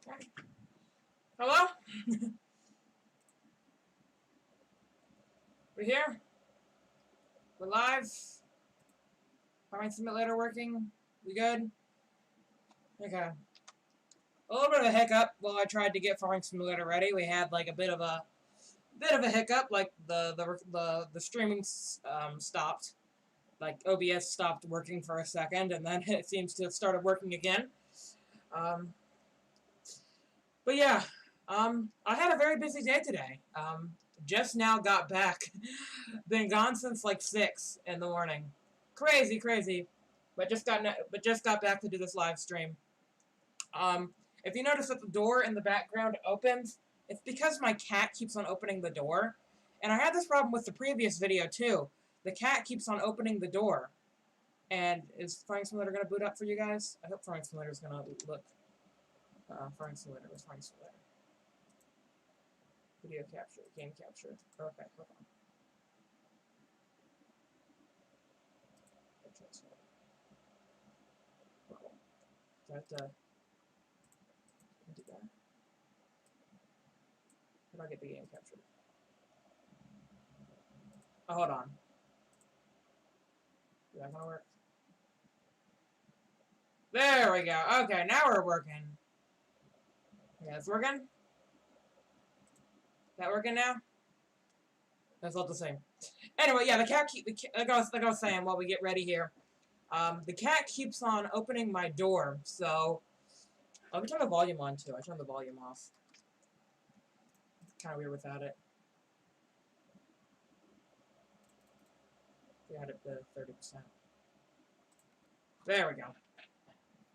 Okay. Hello? We're here? We're live? Farming simulator working? We good? Okay. A little bit of a hiccup while I tried to get farming simulator ready. We had like a bit of a hiccup, like the streaming stopped. Like OBS stopped working for a second, and then it seems to have started working again. But yeah, I had a very busy day today. Just now got back. Been gone since like 6 in the morning. Crazy, crazy. But just got back to do this live stream. If you notice that the door in the background opens, it's because my cat keeps on opening the door. And I had this problem with the previous video too. The cat keeps on opening the door. And is Farming Simulator going to boot up for you guys? I hope Farming Simulator is going to look. Farming Simulator. Where's Farming Simulator? Video capture. Game capture. Okay, hold on. That, do that? How do I get the game captured? Oh, hold on. Is that gonna work? There we go. Okay, now we're working. Yeah, it's working? Is that working now? That's all the same. Anyway, yeah, the cat like I was saying while we get ready here. The cat keeps on opening my door, so let me turn the volume on too. I turned the volume off. It's kind of weird without it. We had it to 30%. There we go.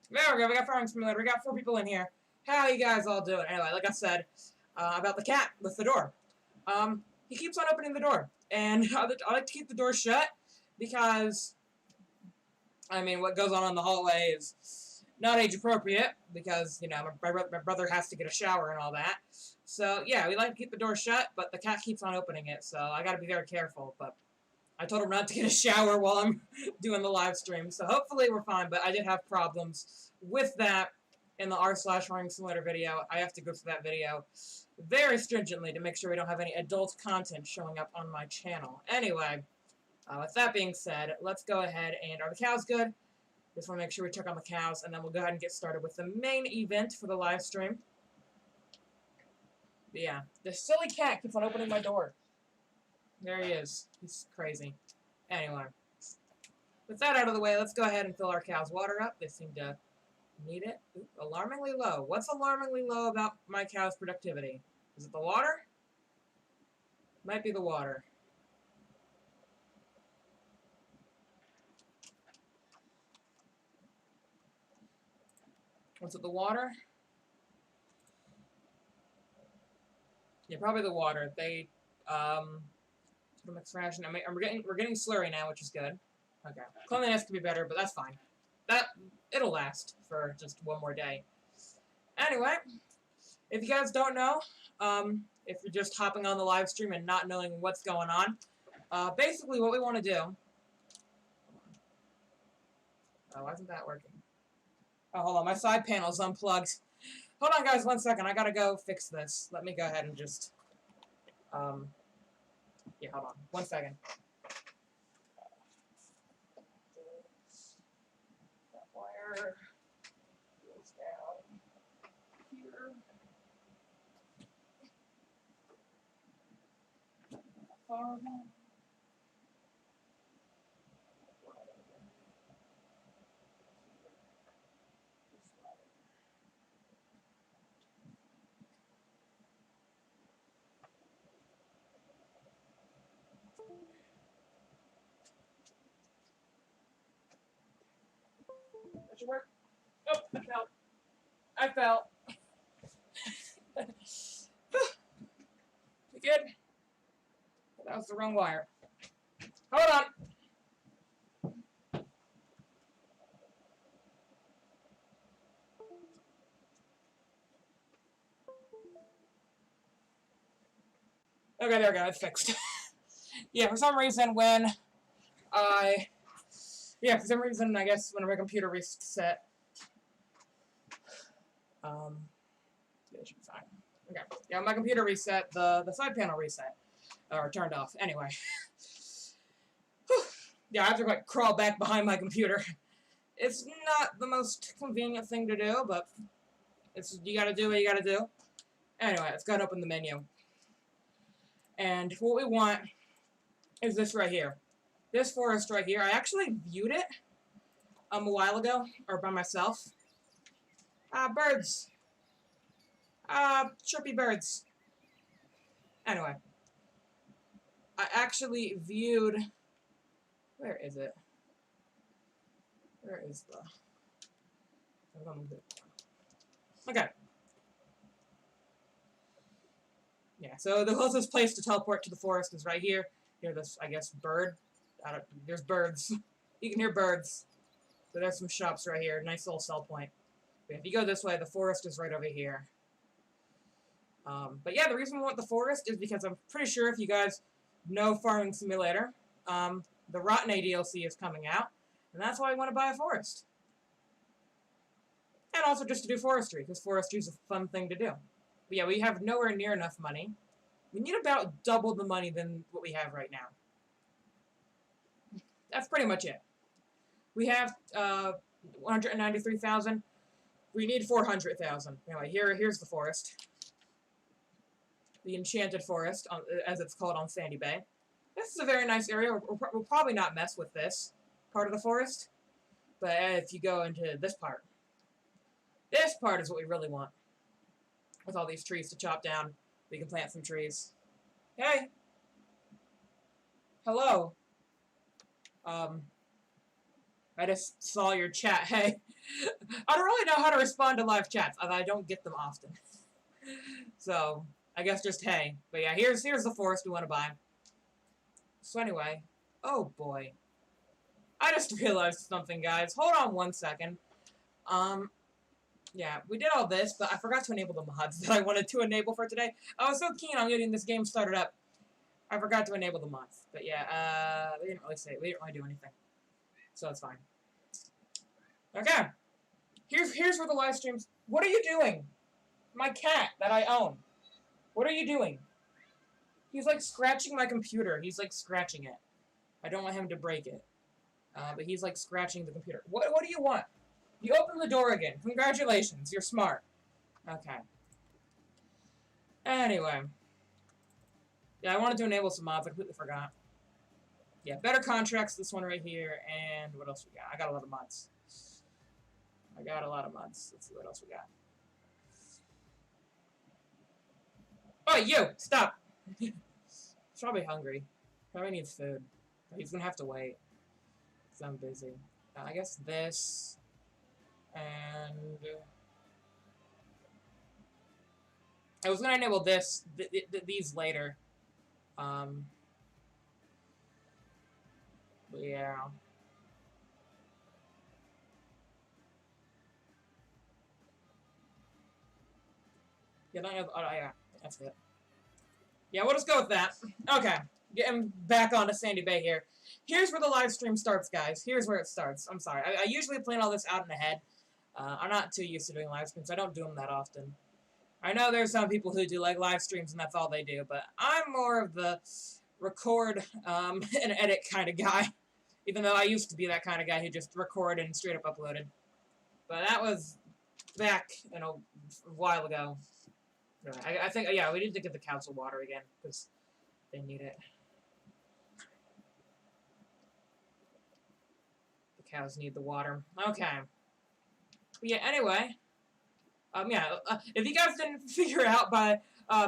There we go. We got Farming Simulator. We got 4 people in here. How you guys all doing? Anyway, like I said, about the cat with the door. He keeps on opening the door, and I like to keep the door shut because, I mean, what goes on in the hallway is not age appropriate because, you know, my brother has to get a shower and all that. So yeah, we like to keep the door shut, but the cat keeps on opening it, so I got to be very careful. But I told him not to get a shower while I'm doing the live stream, so hopefully we're fine. But I did have problems with that in the r/Farming Simulator video. I have to go through that video very stringently to make sure we don't have any adult content showing up on my channel. Anyway, with that being said, let's go ahead and... Are the cows good? Just want to make sure we check on the cows, and then we'll go ahead and get started with the main event for the live stream. But yeah, the silly cat keeps on opening my door. There he is. He's crazy. Anyway, with that out of the way, let's go ahead and fill our cows' water up. They seem to need it. Ooh, alarmingly low. What's alarmingly low about my cow's productivity? Is it the water? Might be the water. Was it the water? Yeah, probably the water. They, sort of mixed ration. I mean, we're getting slurry now, which is good. Okay. Cleanliness could be better, but that's fine. It'll last for just one more day. Anyway, if you guys don't know, if you're just hopping on the live stream and not knowing what's going on, basically what we want to do... Oh, why isn't that working? Oh, hold on, my side panel's unplugged. Hold on, guys, 1 second. I gotta go fix this. Let me go ahead and just... Yeah, hold on. 1 second. That wire goes down here. Far enough. That should work. Oh, I fell. You good? That was the wrong wire. Hold on. Okay, there we go. It's fixed. Yeah, for some reason when I... Yeah, for some reason, I guess when my computer reset, It should be fine. Okay. Yeah, my computer reset. The side panel reset. Or turned off. Anyway. Yeah, I have to like crawl back behind my computer. It's not the most convenient thing to do, but you gotta do what you gotta do. Anyway, let's go and open the menu. And what we want is this right here. This forest right here. I actually viewed it a while ago, or by myself. Birds. Chirpy birds. Anyway. I actually viewed... Where is it? Where is the... Okay. Yeah, so the closest place to teleport to the forest is right here. Hear this, I guess, bird. There's birds. You can hear birds. So there's some shops right here. Nice little sell point. But if you go this way, the forest is right over here. But yeah, the reason we want the forest is because I'm pretty sure if you guys know Farming Simulator, the Rottne DLC is coming out, and that's why we want to buy a forest. And also just to do forestry, because forestry is a fun thing to do. But yeah, we have nowhere near enough money. We need about double the money than what we have right now. That's pretty much it. We have 193,000. We need 400,000. Anyway, here's the forest. The Enchanted Forest, as it's called on Sandy Bay. This is a very nice area. We'll probably not mess with this part of the forest. But if you go into this part is what we really want. With all these trees to chop down, we can plant some trees. Hey! Hello! I just saw your chat. Hey! I don't really know how to respond to live chats. I don't get them often. So, I guess just hey. But yeah, here's the forest we want to buy. So anyway, oh boy. I just realized something, guys. Hold on one second. Yeah, we did all this, but I forgot to enable the mods that I wanted to enable for today. I was so keen on getting this game started up. I forgot to enable the mods. But yeah, we didn't really do anything. So it's fine. Okay. Here's where the live streams... What are you doing? My cat that I own. What are you doing? He's like scratching my computer. He's like scratching it. I don't want him to break it. But he's like scratching the computer. What do you want? You opened the door again. Congratulations. You're smart. Okay. Anyway. Yeah, I wanted to enable some mods. I completely forgot. Yeah, better contracts. This one right here. And what else we got? I got a lot of mods. Let's see what else we got. Oh, you! Stop! He's probably hungry. Probably needs food. He's gonna have to wait. Because I'm busy. I guess this... And... I was gonna enable this, these later. Yeah. Yeah, yeah, that's it. Yeah, we'll just go with that. Okay, getting back onto Sandy Bay here. Here's where the live stream starts, guys. Here's where it starts. I'm sorry. I usually plan all this out in the head. I'm not too used to doing live streams. I don't do them that often. I know there's some people who do like live streams and that's all they do, but I'm more of the record and edit kind of guy. Even though I used to be that kind of guy who just recorded and straight up uploaded. But that was back, a while ago. I think, yeah, we need to get the cows some water again, because they need it. The cows need the water. Okay. But yeah, anyway. If you guys didn't figure out by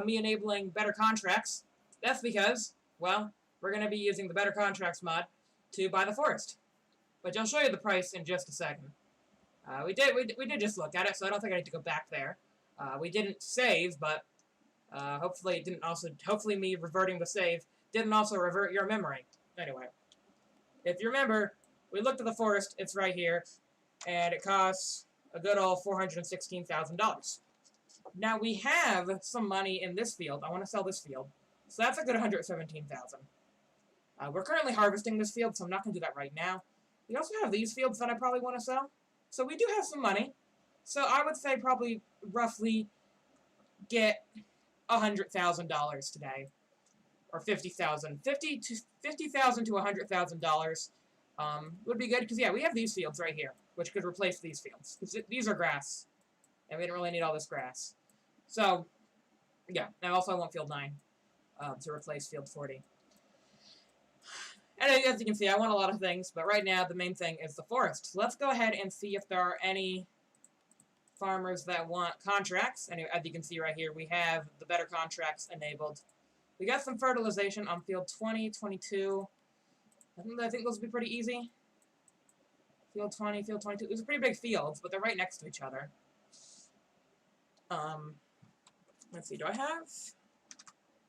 me enabling better contracts, that's because, well, we're going to be using the better contracts mod to buy the forest. But I'll show you the price in just a second. We did just look at it, so I don't think I need to go back there. We didn't save, but hopefully it didn't also... Hopefully me reverting the save didn't also revert your memory. Anyway. If you remember, we looked at the forest, it's right here, and it costs a good old $416,000. Now we have some money in this field. I want to sell this field. So that's a good $117,000. We're currently harvesting this field, so I'm not going to do that right now. We also have these fields that I probably want to sell. So we do have some money. So I would say probably roughly get $100,000 today, or $50,000, $50,000 to $100,000 would be good because yeah, we have these fields right here, which could replace these fields because these are grass, and we don't really need all this grass. So yeah, and also I want field 9 to replace field 40. And as you can see, I want a lot of things, but right now the main thing is the forest. So let's go ahead and see if there are any farmers that want contracts. And as you can see right here, we have the better contracts enabled. We got some fertilization on field 20, 22. I think those will be pretty easy. Field 20, field 22. These are pretty big fields, but they're right next to each other. Let's see, do I have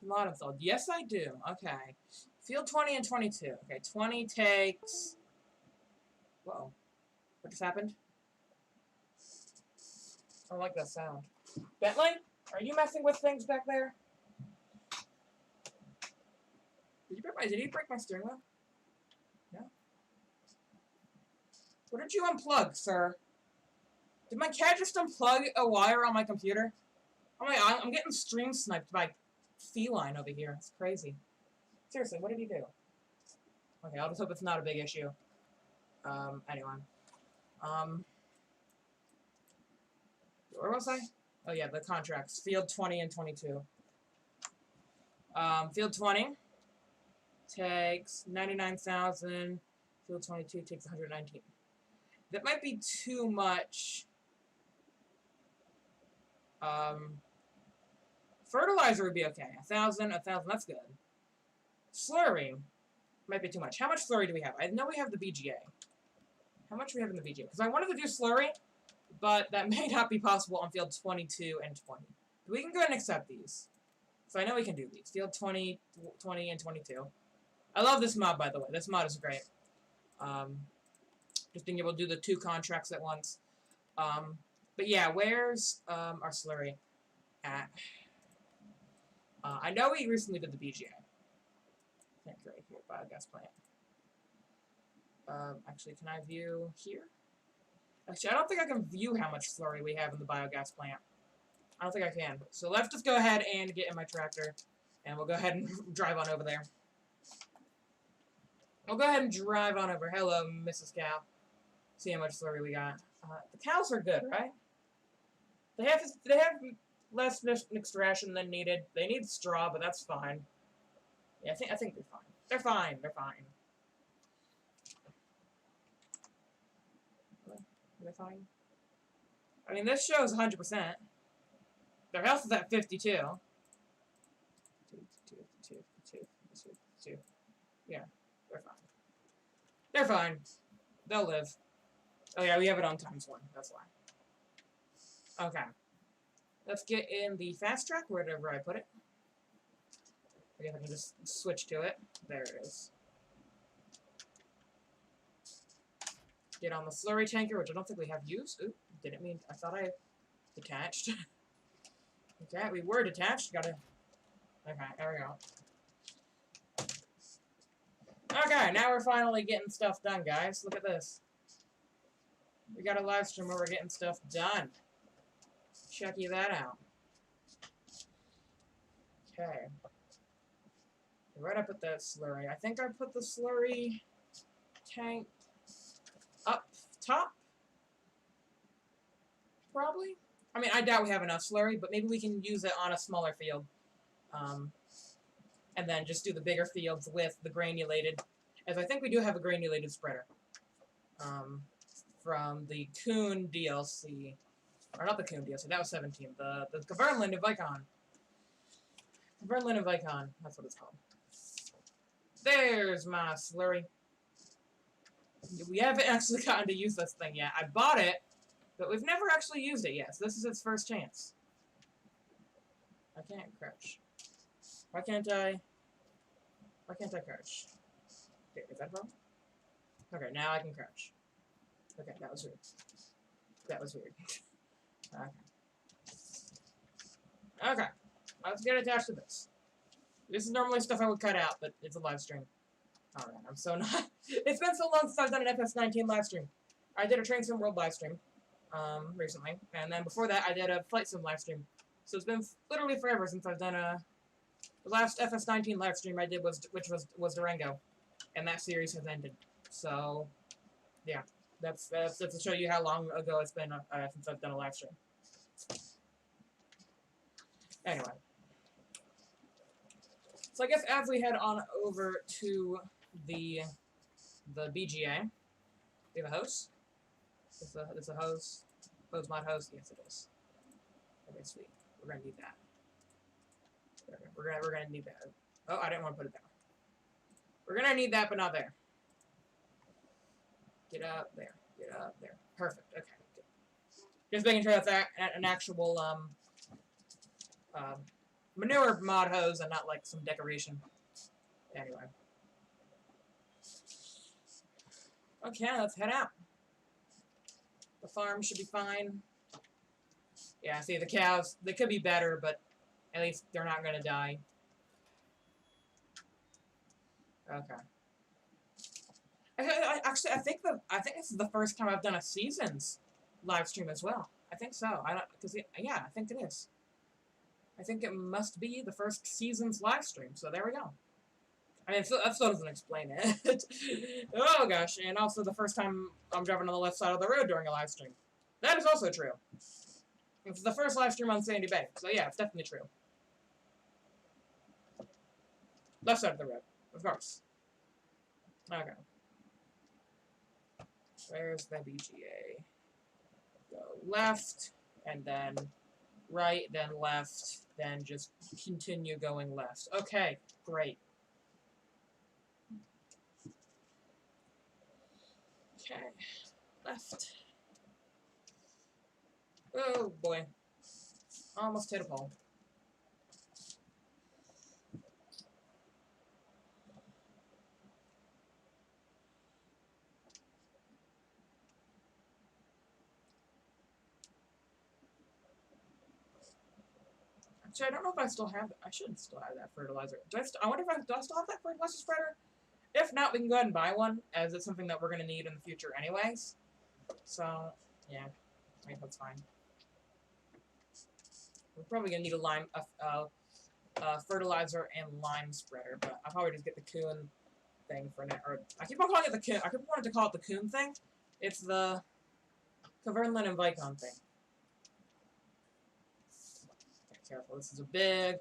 a lot of those? Yes, I do. Okay. Field 20 and 22. Okay, 20 takes... Whoa. What just happened? I don't like that sound. Bentley? Are you messing with things back there? Did you break my steering wheel? No? What did you unplug, sir? Did my cat just unplug a wire on my computer? Oh my god, I'm getting stream sniped by feline over here. It's crazy. Seriously, what did he do? Okay, I'll just hope it's not a big issue. Anyway. Where was I? Oh yeah, the contracts. Field 20 and 22. Field 20 takes 99,000. Field 22 takes 119. That might be too much. Fertilizer would be okay. 1,000, that's good. Slurry might be too much. How much slurry do we have? I know we have the BGA. How much do we have in the BGA? Because I wanted to do slurry, but that may not be possible on field 22 and 20. We can go ahead and accept these. So I know we can do these. Field 20, 20, and 22. I love this mod, by the way. This mod is great. Just being able to do the 2 contracts at once. But yeah, where's our slurry at? I know we recently did the BGA. I think right here, biogas plant. Actually, can I view here? Actually, I don't think I can view how much slurry we have in the biogas plant. I don't think I can. So let's just go ahead and get in my tractor, and we'll go ahead and drive on over there. We'll go ahead and drive on over. Hello, Mrs. Cow. See how much slurry we got. The cows are good, right? They have less mixed ration than needed. They need straw, but that's fine. Yeah, I think they're fine. They're fine. They're fine. Are they fine? I mean, this shows 100%. Their health is at 52. Yeah, they're fine. They're fine. They'll live. Oh yeah, we have it on ×1. That's why. Okay. Let's get in the fast track, wherever I put it. I guess I can just switch to it. There it is. Get on the slurry tanker, which I don't think we have used. Oop, didn't mean... I thought I detached. Okay, we were detached. Gotta... Okay, there we go. Okay, now we're finally getting stuff done, guys. Look at this. We got a live stream where we're getting stuff done. Check you that out. Okay. Where'd I put that slurry? I think I put the slurry tank up top? Probably? I mean, I doubt we have enough slurry, but maybe we can use it on a smaller field. And then just do the bigger fields with the granulated, as I think we do have a granulated spreader. From the Coon DLC. Or not the Coon DLC, that was 17. The Governland of Vicon. Governland of Vicon, that's what it's called. There's my slurry. We haven't actually gotten to use this thing yet. I bought it, but we've never actually used it yet, so this is its first chance. I can't crouch. Why can't I crouch? Okay, is that wrong? Okay, now I can crouch. Okay, that was weird. That was weird. Okay. Okay. Let's get attached to this. This is normally stuff I would cut out, but it's a live stream. Alright, I'm so not... It's been so long since I've done an FS19 live stream. I did a Train Sim World live stream, recently. And then before that, I did a Flight Sim live stream. So it's been literally forever since I've done the last FS19 live stream I did was Durango, and that series has ended. So, yeah, that's to show you how long ago it's been since I've done a live stream. Anyway, so I guess as we head on over to the BGA, we have a host. It's a host. Host mod host. Yes, it is. Okay, sweet. We're gonna need that. We're gonna need that. Oh, I didn't want to put it down. We're gonna need that, but not there. Get up there. Get up there. Perfect. Okay. Good. Just making sure that's an actual manure mod hose and not like some decoration. Anyway. Okay, let's head out. The farm should be fine. Yeah, see, the cows, they could be better, but at least they're not gonna die. Okay. Actually, I think this is the first time I've done a seasons live stream as well. I think so. Yeah, I think it is. I think it must be the first seasons live stream. So there we go. I mean, that still doesn't explain it. Oh gosh, and also the first time I'm driving on the left side of the road during a live stream. That is also true. It's the first live stream on Sandy Bay, so yeah, it's definitely true. Left side of the road, of course. Okay. Where's the BGA? Go left, and then right, then left, then just continue going left. Okay, great. Okay, left. Oh boy. Almost hit a pole. Actually, I don't know if I still have it. I should still have that fertilizer. I wonder if do I still have that fertilizer spreader? If not, we can go ahead and buy one, as it's something that we're going to need in the future anyways. So, yeah. I think that's fine. We're probably going to need a fertilizer and lime spreader, but I'll probably just get the coon thing for now. Or, I keep on calling it the coon. I keep wanting to call it the coon thing. It's the Cavernlin and Vicon thing. Okay, careful. This is a big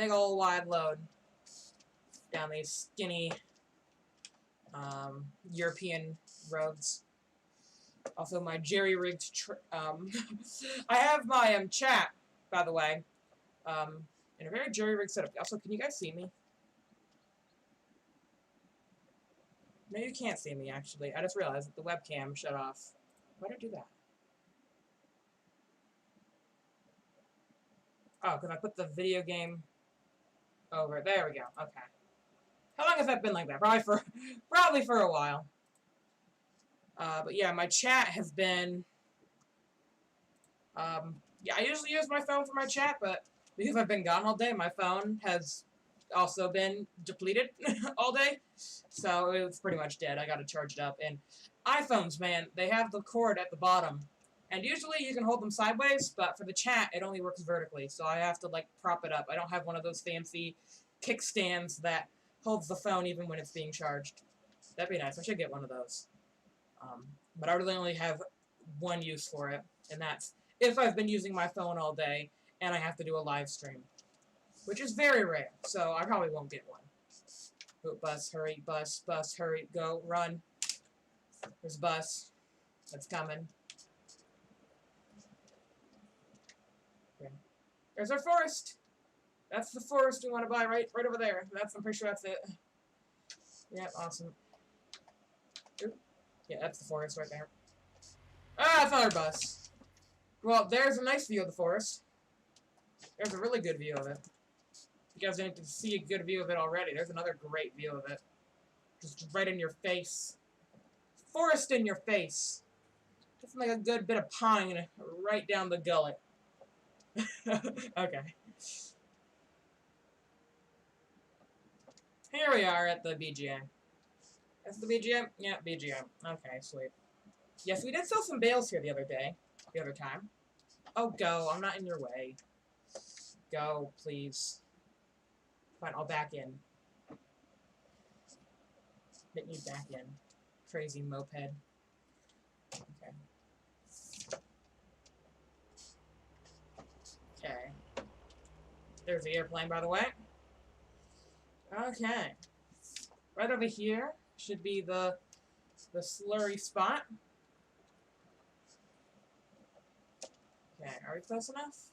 old wide load down these skinny European roads. Also, my jerry-rigged I have my chat, by the way, in a very jerry-rigged setup. Also, can you guys see me? No, you can't see me, actually. I just realized that the webcam shut off. Why did I do that? Oh, because I put the video game over. There we go. Okay. How long has that been like that? Probably for a while. But yeah, my chat has been. Yeah, I usually use my phone for my chat, but because I've been gone all day, my phone has also been depleted all day. So it's pretty much dead. I gotta charge it up. And iPhones, man, they have the cord at the bottom. And usually you can hold them sideways, but for the chat, it only works vertically. So I have to, like, prop it up. I don't have one of those fancy kickstands that holds the phone even when it's being charged. That'd be nice. I should get one of those. But I really only have one use for it, and that's if I've been using my phone all day and I have to do a live stream, which is very rare, so I probably won't get one. Oh, bus, hurry, bus, hurry, go, run. There's a bus. It's coming. Okay. There's our forest. That's the forest we want to buy right over there. I'm pretty sure that's it. Yeah, awesome. Ooh. Yeah, that's the forest right there. Ah, that's another bus. Well, there's a nice view of the forest. There's a really good view of it. You guys didn't see a good view of it already. There's another great view of it. Just right in your face. Forest in your face. Just like a good bit of pine right down the gullet. Okay. Here we are at the BGA. That's the BGA? Yeah, BGA. Okay, sweet. Yes, we did sell some bales here the other time. Oh, go. I'm not in your way. Go, please. Fine, I'll back in. Hit me back in. Crazy moped. Okay. Okay. There's the airplane, by the way. Okay. Right over here should be the slurry spot. Okay, are we close enough?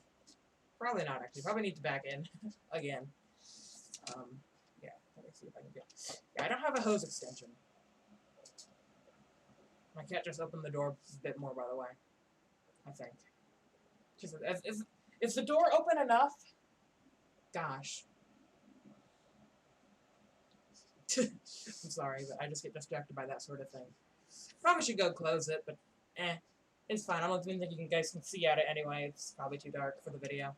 Probably not, actually. Probably need to back in again. Yeah, let me see if I can get... Yeah, I don't have a hose extension. I can't just open the door a bit more, by the way. I think. Just, is the door open enough? Gosh. I'm sorry, but I just get distracted by that sort of thing. Probably should go close it, but it's fine. I don't even think you guys can see at it anyway. It's probably too dark for the video.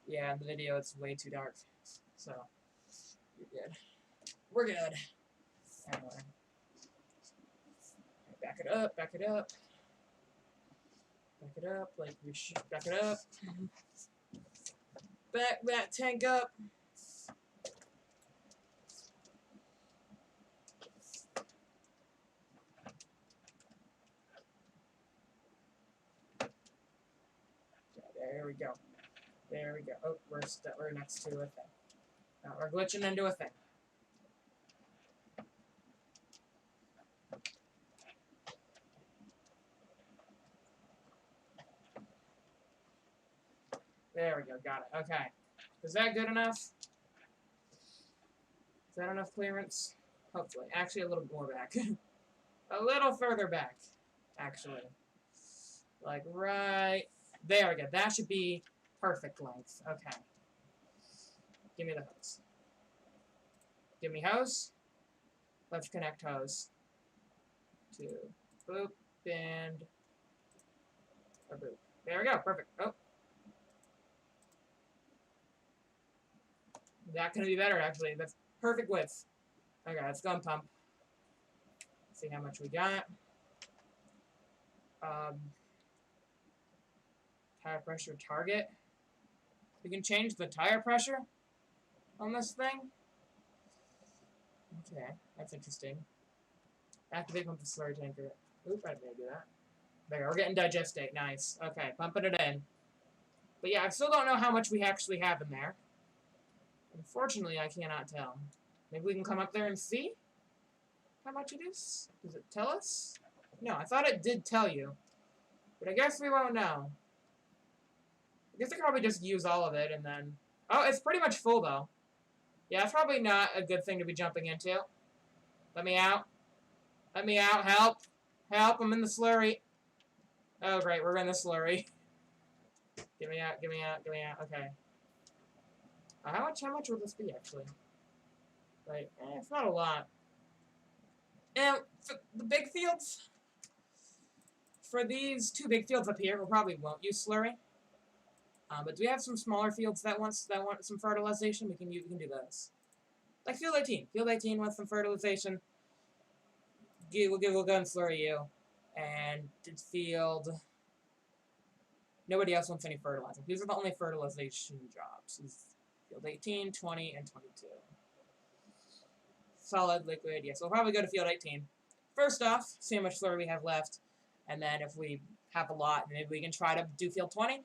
Yeah, in the video it's way too dark. So, you're good. We're good. Anyway. Back it up, back it up. Back it up, like we should. Back it up. Back that tank up. There we go. There we go. Oh, we're next to a thing. Now we're glitching into a thing. There we go. Got it. Okay. Is that good enough? Is that enough clearance? Hopefully. Actually, a little more back. A little further back, actually. Like right there we go. That should be perfect length. Okay. Give me the hose. Give me hose. Let's connect hose to boop and a boop. There we go. Perfect. Oh. That could be better, actually. That's perfect width. Okay, let's gun pump. See how much we got. Tire pressure target. We can change the tire pressure on this thing. Okay, that's interesting. Activate pump the slurry tanker. Oop, I didn't do that. There, we're getting digestate. Nice. Okay, pumping it in. But yeah, I still don't know how much we actually have in there. Unfortunately, I cannot tell. Maybe we can come up there and see how much it is? Does it tell us? No, I thought it did tell you. But I guess we won't know. I guess I could probably just use all of it and then... Oh, it's pretty much full, though. Yeah, it's probably not a good thing to be jumping into. Let me out. Let me out. Help. Help, I'm in the slurry. Oh, great, we're in the slurry. Get me out, get me out, get me out. Okay. How much will this be, actually? Like, it's not a lot. And for the big fields, for these two big fields up here, we probably won't use slurry. But do we have some smaller fields that want some fertilization? We can do those. Like field 18. Field 18 wants some fertilization. We'll go and slurry you. And field... Nobody else wants any fertilizing. These are the only fertilization jobs. Field 18, 20, and 22. Solid, liquid, yeah. So we'll probably go to field 18. First off, see how much slurry we have left. And then if we have a lot, maybe we can try to do field 20.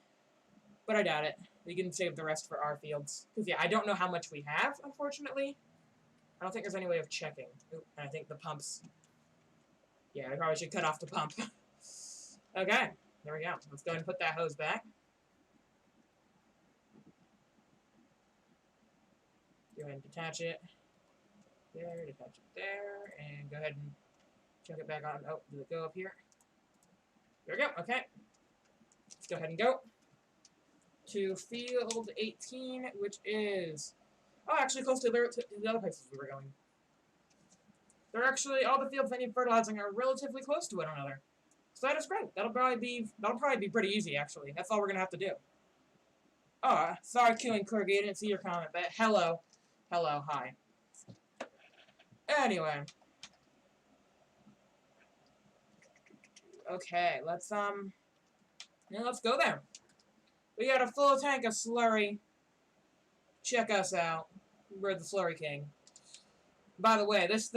But I doubt it. We can save the rest for our fields. Because, yeah, I don't know how much we have, unfortunately. I don't think there's any way of checking. Oop, and I think the pumps... Yeah, we probably should cut off the pump. Okay, there we go. Let's go ahead and put that hose back. Go ahead and detach it. There, detach it there, and go ahead and chuck it back on. Oh, did it go up here? There we go, okay. Let's go ahead and go to field 18, which is, oh, actually close to the other places we were going. They're actually, all the fields that need fertilizing are relatively close to one another. So that is great. That'll probably be pretty easy, actually. That's all we're gonna have to do. Oh, sorry, Killing Kirby, I didn't see your comment, but hello. Hello, hi. Anyway. Okay, let's go there. We got a full tank of slurry. Check us out. We're the Slurry King. By the way, this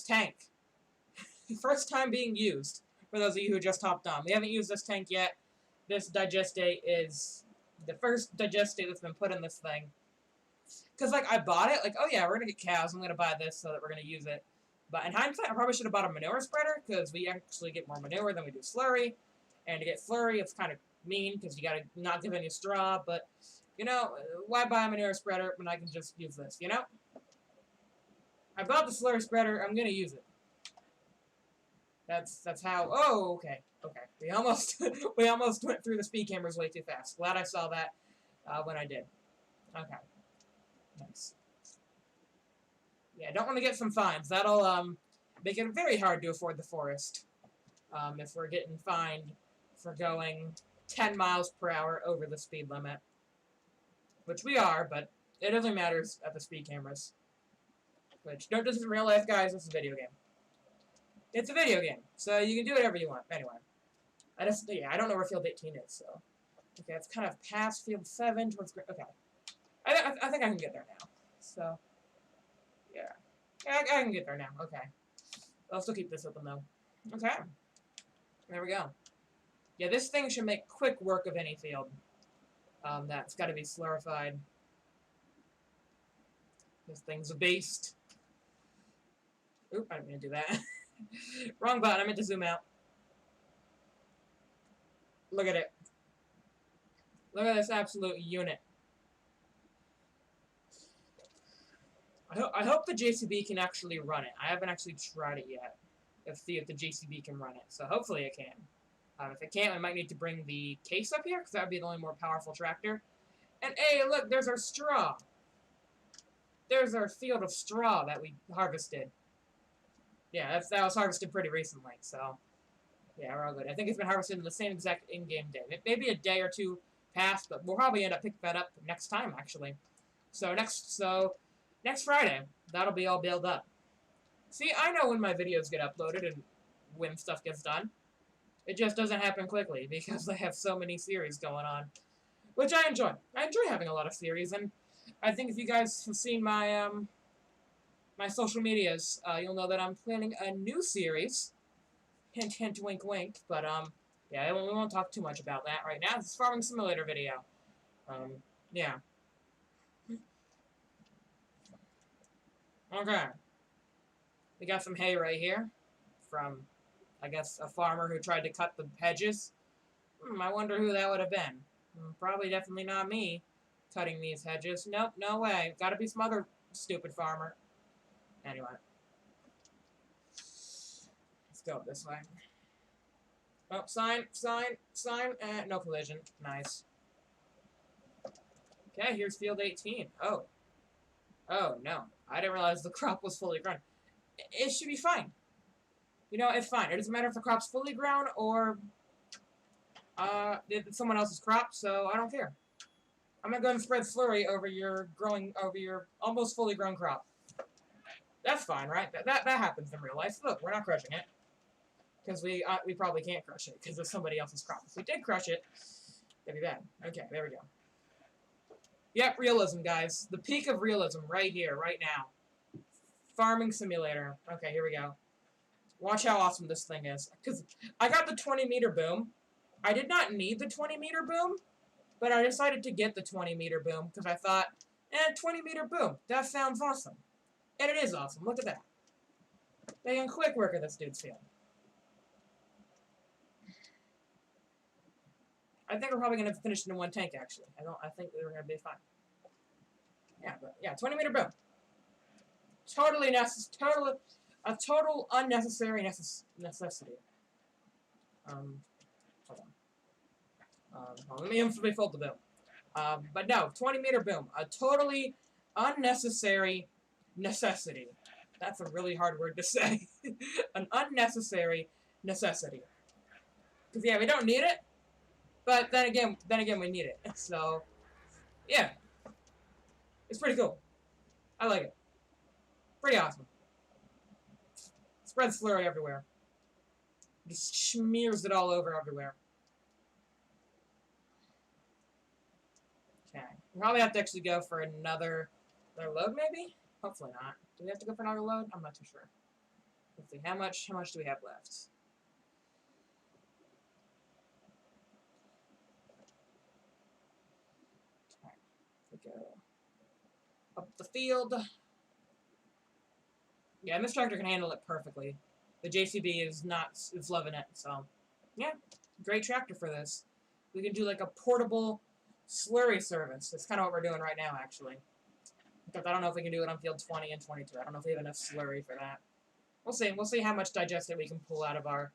tank, first time being used, for those of you who just hopped on. We haven't used this tank yet. This digestate is the first digestate that's been put in this thing. Because, like, I bought it, like, oh yeah, we're going to get cows, I'm going to buy this so that we're going to use it. But in hindsight, I probably should have bought a manure spreader, because we actually get more manure than we do slurry. And to get slurry, it's kind of mean, because you got to not give any straw, but, you know, why buy a manure spreader when I can just use this, you know? I bought the slurry spreader, I'm going to use it. That's how, oh, okay. We almost went through the speed cameras way too fast. Glad I saw that when I did. Okay. Nice. Yeah, don't want to get some fines. That'll make it very hard to afford the forest. If we're getting fined for going 10 miles per hour over the speed limit. Which we are, but it only matters at the speed cameras. Which, don't do this in real life, guys. It's a video game. It's a video game, so you can do whatever you want. Anyway. I don't know where field 18 is, so. Okay, it's kind of past field 7 towards, okay. I think I can get there now. So, yeah. I can get there now. Okay. I'll still keep this open, though. Okay. There we go. Yeah, this thing should make quick work of any field. That's got to be slurified. This thing's a beast. Oop, I didn't mean to do that. Wrong button, I meant to zoom out. Look at it. Look at this absolute unit. I hope the JCB can actually run it. I haven't actually tried it yet. See if the JCB can run it. So hopefully it can. If it can't, I might need to bring the case up here, because that would be the only more powerful tractor. And hey, look, there's our straw. There's our field of straw that we harvested. Yeah, that was harvested pretty recently, so... Yeah, we're all good. I think it's been harvested in the same exact in-game day. Maybe a day or two passed, but we'll probably end up picking that up next time, actually. So next Friday, that'll be all built up. See, I know when my videos get uploaded and when stuff gets done. It just doesn't happen quickly, because I have so many series going on. Which I enjoy. I enjoy having a lot of series, and I think if you guys have seen my, my social medias, you'll know that I'm planning a new series. Hint, hint, wink, wink. But, yeah, we won't talk too much about that right now. This is a farming simulator video. Yeah. Okay. We got some hay right here. From, I guess, a farmer who tried to cut the hedges. I wonder who that would have been. Probably definitely not me cutting these hedges. Nope, no way. Gotta be some other stupid farmer. Anyway. Go this way. Oh, sign. No collision. Nice. Okay, here's field 18. Oh. Oh, no. I didn't realize the crop was fully grown. It should be fine. You know, it's fine. It doesn't matter if the crop's fully grown or it's someone else's crop, so I don't care. I'm gonna go and spread slurry over your almost fully grown crop. That's fine, right? That happens in real life. Look, we're not crushing it. Because we probably can't crush it, because it's somebody else's crop. If we did crush it, it'd be bad. Okay, there we go. Yep, realism, guys. The peak of realism right here, right now. Farming simulator. Okay, here we go. Watch how awesome this thing is. Because I got the 20-meter boom. I did not need the 20-meter boom, but I decided to get the 20-meter boom, because I thought, 20-meter boom. That sounds awesome. And it is awesome. Look at that. Making quick work of this dude's field. I think we're probably going to finish it in one tank, actually. I think we're going to be fine. Yeah, but, yeah, 20-meter boom. A total unnecessary necessity. Hold on. Let me fold the boom. But no, 20-meter boom. A totally unnecessary necessity. That's a really hard word to say. An unnecessary necessity. Because, yeah, we don't need it. But then again, we need it. So, yeah. It's pretty cool. I like it. Pretty awesome. Spread slurry everywhere. Just smears it all over everywhere. We'll probably have to actually go for another load, maybe? Hopefully not. Do we have to go for another load? I'm not too sure. Let's see, how much do we have left? Alright, we go up the field. Yeah, and this tractor can handle it perfectly. The JCB is loving it, so yeah, great tractor for this. We can do like a portable slurry service. That's kind of what we're doing right now, actually. Because I don't know if we can do it on field 20 and 22. I don't know if we have enough slurry for that. We'll see. We'll see how much digestate we can pull out of our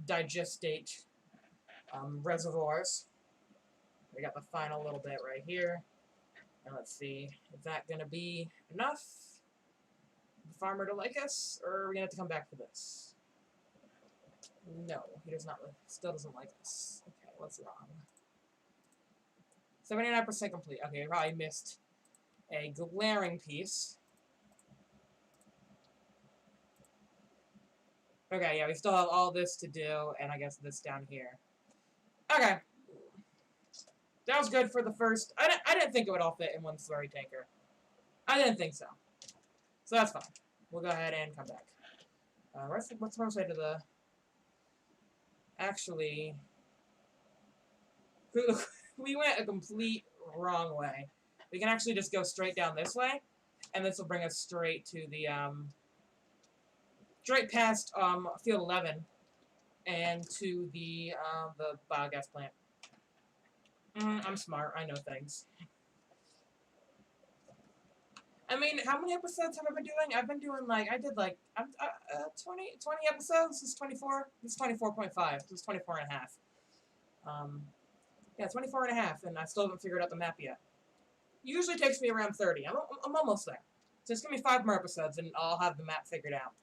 digestate reservoirs. We got the final little bit right here. And let's see, is that going to be enough? The farmer to like us, or are we going to have to come back for this? No, he does not. Still doesn't like us. Okay, what's wrong? 79% complete. Okay, I probably missed a glaring piece. Okay, yeah, we still have all this to do, and I guess this down here. Okay. That was good for the first... I didn't think it would all fit in one slurry tanker. I didn't think so. So that's fine. We'll go ahead and come back. What's the say to the... Actually... We went a complete wrong way. We can actually just go straight down this way, and this will bring us straight to the, straight past, field 11, and to the biogas plant. I'm smart. I know things. I mean, how many episodes have I been doing? I've been doing, like, 20 episodes? This is 24? This is 24.5. This is 24 and a half. Yeah, 24 and a half, and I still haven't figured out the map yet. Usually takes me around 30. I'm almost there. Just give me 5 more episodes, and I'll have the map figured out.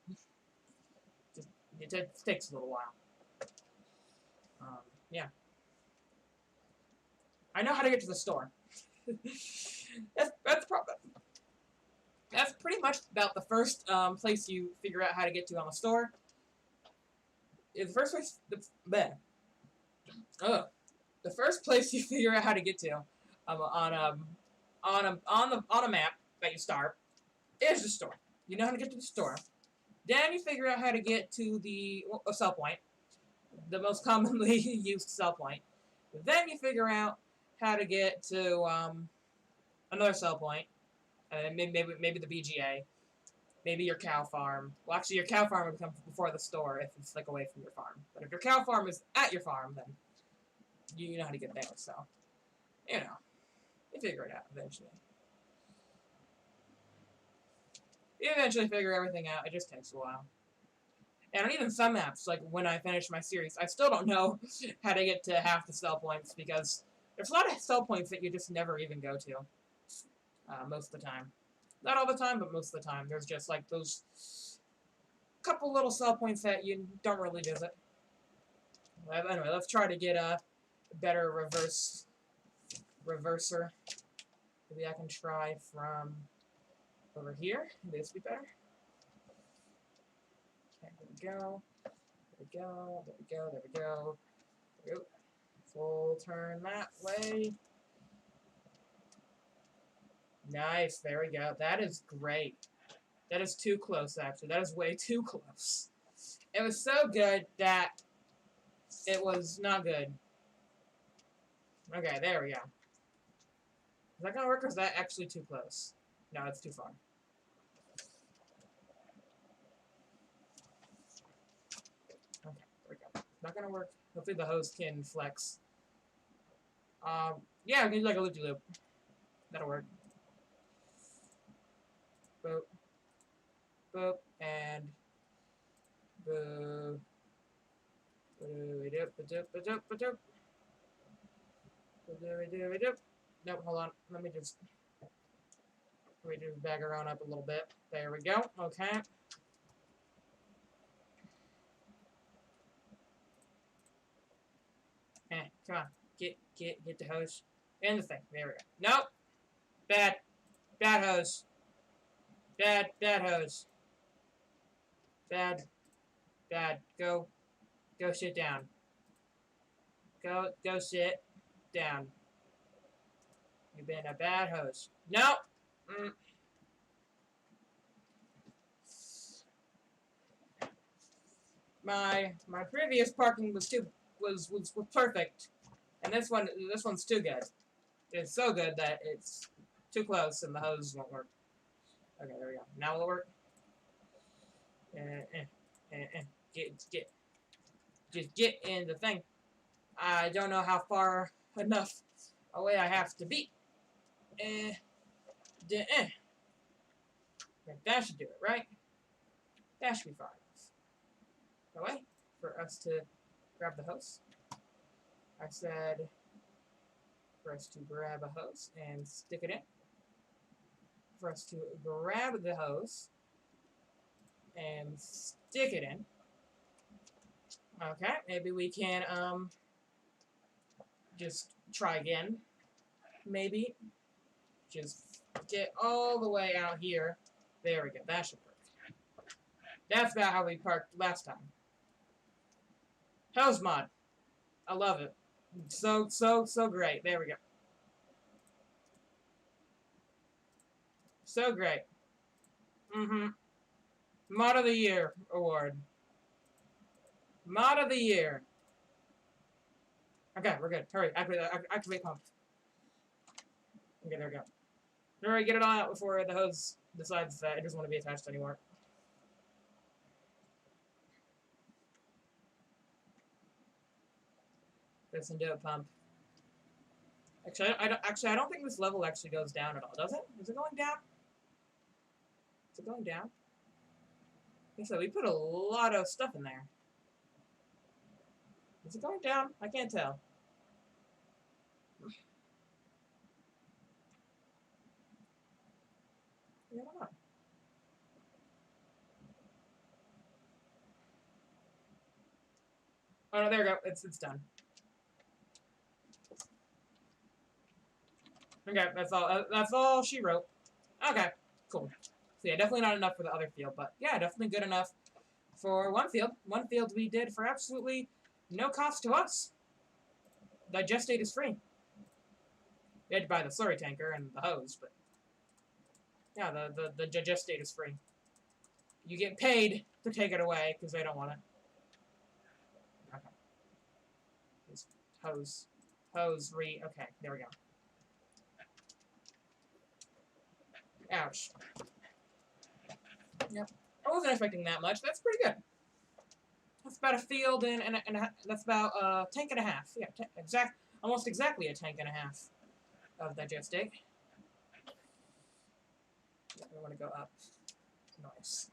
It takes a little while. Yeah. I know how to get to the store. That's pretty much about the first place you figure out how to get to on the store. The first place, the first place you figure out how to get to on a map that you start is the store. You know how to get to the store. Then you figure out how to get to the sell point, the most commonly used sell point. Then you figure out how to get to another sell point, and maybe the BGA, maybe your cow farm. Well, actually, your cow farm would come before the store if it's like away from your farm. But if your cow farm is at your farm, then you know how to get there. So, you figure it out eventually. You eventually figure everything out. It just takes a while. And on even some maps, like when I finish my series, I still don't know how to get to half the sell points because there's a lot of sell points that you just never even go to. Most of the time. Not all the time, but most of the time. There's just like those couple little sell points that you don't really visit. Anyway, let's try to get a better reverser. Maybe I can try from over here. Maybe this would be better. Okay, there we go. There we go. There we go. There we go. There we go. Full turn that way. Nice. There we go. That is great. That is too close, actually. That is way too close. It was so good that it was not good. Okay, there we go. Is that gonna work, or is that actually too close? No, it's too far. Okay, there we go. Not gonna work. Hopefully the hose can flex. Yeah, we need like a loop-de-loop. That'll work. Boop. Boop. And boop. Ba-doop. Nope, hold on. Let me just bag her on up a little bit. There we go. Okay. Come on. Get the hose. And the thing. There we go. Nope. Bad hose. Bad hose. Bad. Go sit down. Go sit down. You been a bad host. No. Mm. My previous parking was perfect, and this one's too good. It's so good that it's too close and the hose won't work. Okay, there we go. Now it'll work. Just get in the thing. I don't know how far enough away I have to be. That should do it, right? That should be far enough away for us to grab the hose. I said for us to grab a hose and stick it in. For us to grab the hose and stick it in. Okay, maybe we can just try again. Maybe just get all the way out here. There we go. That should work. That's about how we parked last time. Hose mod. I love it. So great. There we go. So great. Mod of the Year award. Mod of the Year. Okay, we're good. Hurry. Activate pump. Okay, there we go. Hurry, get it on out before the hose decides that it doesn't want to be attached anymore. Listen to it pump. Actually, I don't think this level actually goes down at all, does it? Is it going down? Is it going down? I think so. We put a lot of stuff in there. Is it going down? I can't tell. Yeah, why not? Oh no, there we go. It's done. Okay, that's all she wrote. Okay, cool. So yeah, definitely not enough for the other field, but yeah, definitely good enough for one field. One field we did for absolutely no cost to us. The gestate is free. You had to buy the slurry tanker and the hose, but yeah, the gestate is free. You get paid to take it away because they don't want it. Okay. Just hose, okay, there we go. Ouch. Yep. I wasn't expecting that much. That's pretty good. That's about a field and that's about a tank and a half. Yeah, almost exactly a tank and a half of that gestate. Yeah, we want to go up. Nice.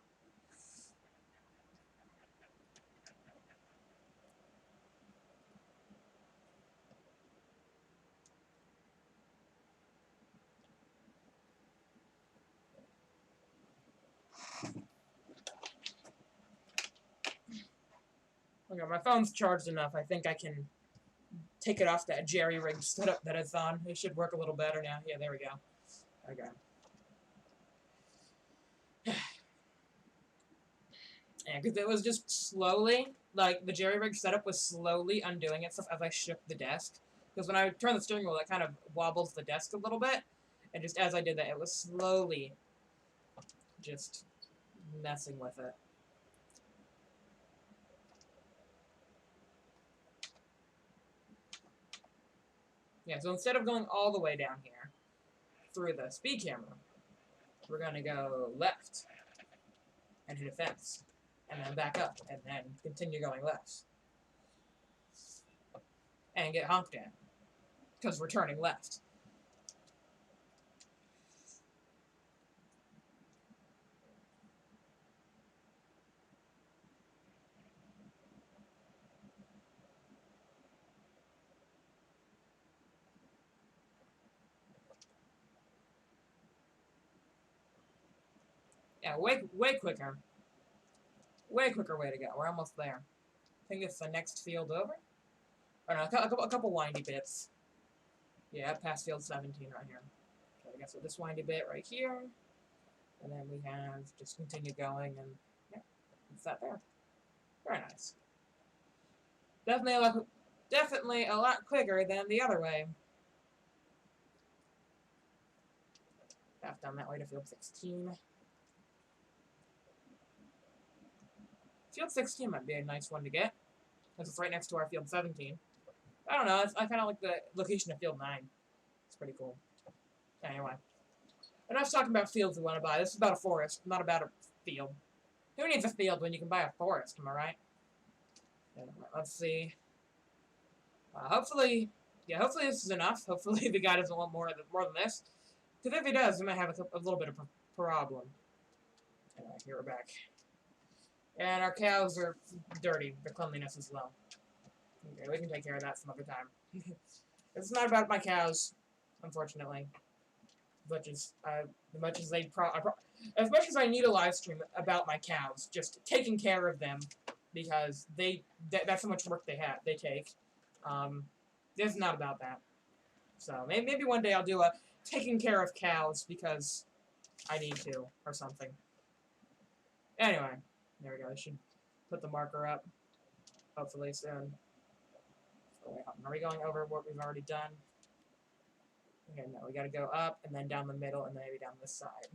Okay, my phone's charged enough. I think I can take it off that jerry-rig setup that it's on. It should work a little better now. Yeah, there we go. Okay. Yeah, because it was just slowly, like, the jerry-rig setup was slowly undoing itself as I shook the desk. Because when I turn the steering wheel, it kind of wobbles the desk a little bit. And just as I did that, it was slowly just messing with it. Yeah, so instead of going all the way down here through the speed camera, we're going to go left and hit a fence, and then back up, and then continue going left. And get honked at, because we're turning left. Yeah, way quicker. Way quicker way to go. We're almost there. I think it's the next field over. Or no, a couple windy bits. Yeah, past field 17 right here. So I guess with this windy bit right here. And then we have just continue going, and yeah, it's that there. Very nice. Definitely a lot quicker than the other way. Half down that way to field 16. Field 16 might be a nice one to get, because it's right next to our field 17. I don't know, I kind of like the location of field 9. It's pretty cool. Anyway. Enough talking about fields we want to buy. This is about a forest, not about a field. Who needs a field when you can buy a forest, am I right? Anyway, let's see. Hopefully this is enough. Hopefully the guy doesn't want more than this. Because if he does, we might have a little bit of a problem. Anyway, here we're back. And our cows are dirty. Their cleanliness is low. Okay, we can take care of that some other time. It's not about my cows, unfortunately. As much as I need a live stream about my cows, just taking care of them, because that's how much work they take. It's not about that. So maybe one day I'll do a taking care of cows because I need to, or something. Anyway, there we go. I should put the marker up, hopefully soon. Are we going over what we've already done? Okay, no, we gotta go up, and then down the middle, and then maybe down this side.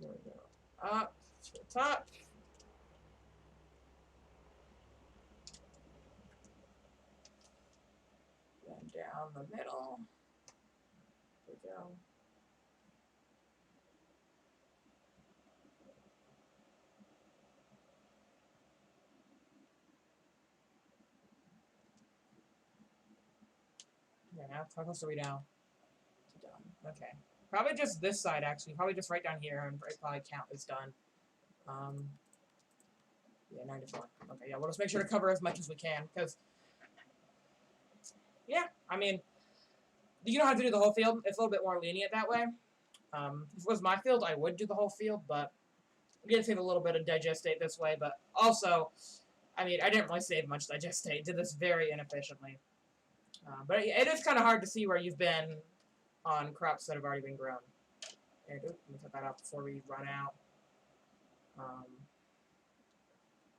There we go. Up to the top. Then down the middle. There we go. Yeah, now how close are we down? Done. Okay. Probably just this side, actually. Probably just right down here, and probably count is done. Yeah, 94. Okay, yeah, we'll just make sure to cover as much as we can, because, yeah, I mean, you don't have to do the whole field. It's a little bit more lenient that way. If it was my field, I would do the whole field, but I'm going to save a little bit of digestate this way, but also, I mean, I didn't really save much digestate. Did this very inefficiently. But it is kind of hard to see where you've been on crops that have already been grown. And, let me cut that off before we run out.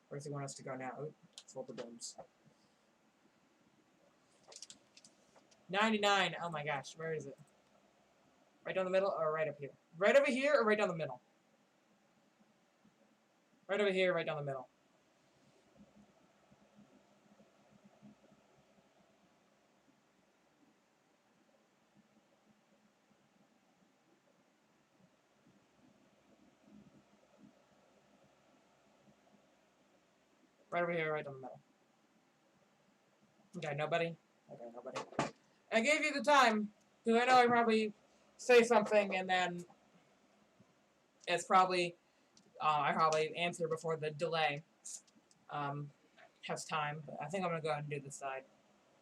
Where does he want us to go now? Oop, fold the booms. 99. Oh my gosh, where is it? Right down the middle or right up here? Right over here or right down the middle? Right over here, right down the middle. Right over here, right down the middle. Okay, nobody? Okay, nobody. I gave you the time, because I know I probably say something and then it's probably, I probably answer before the delay has time, but I think I'm going to go ahead and do this side.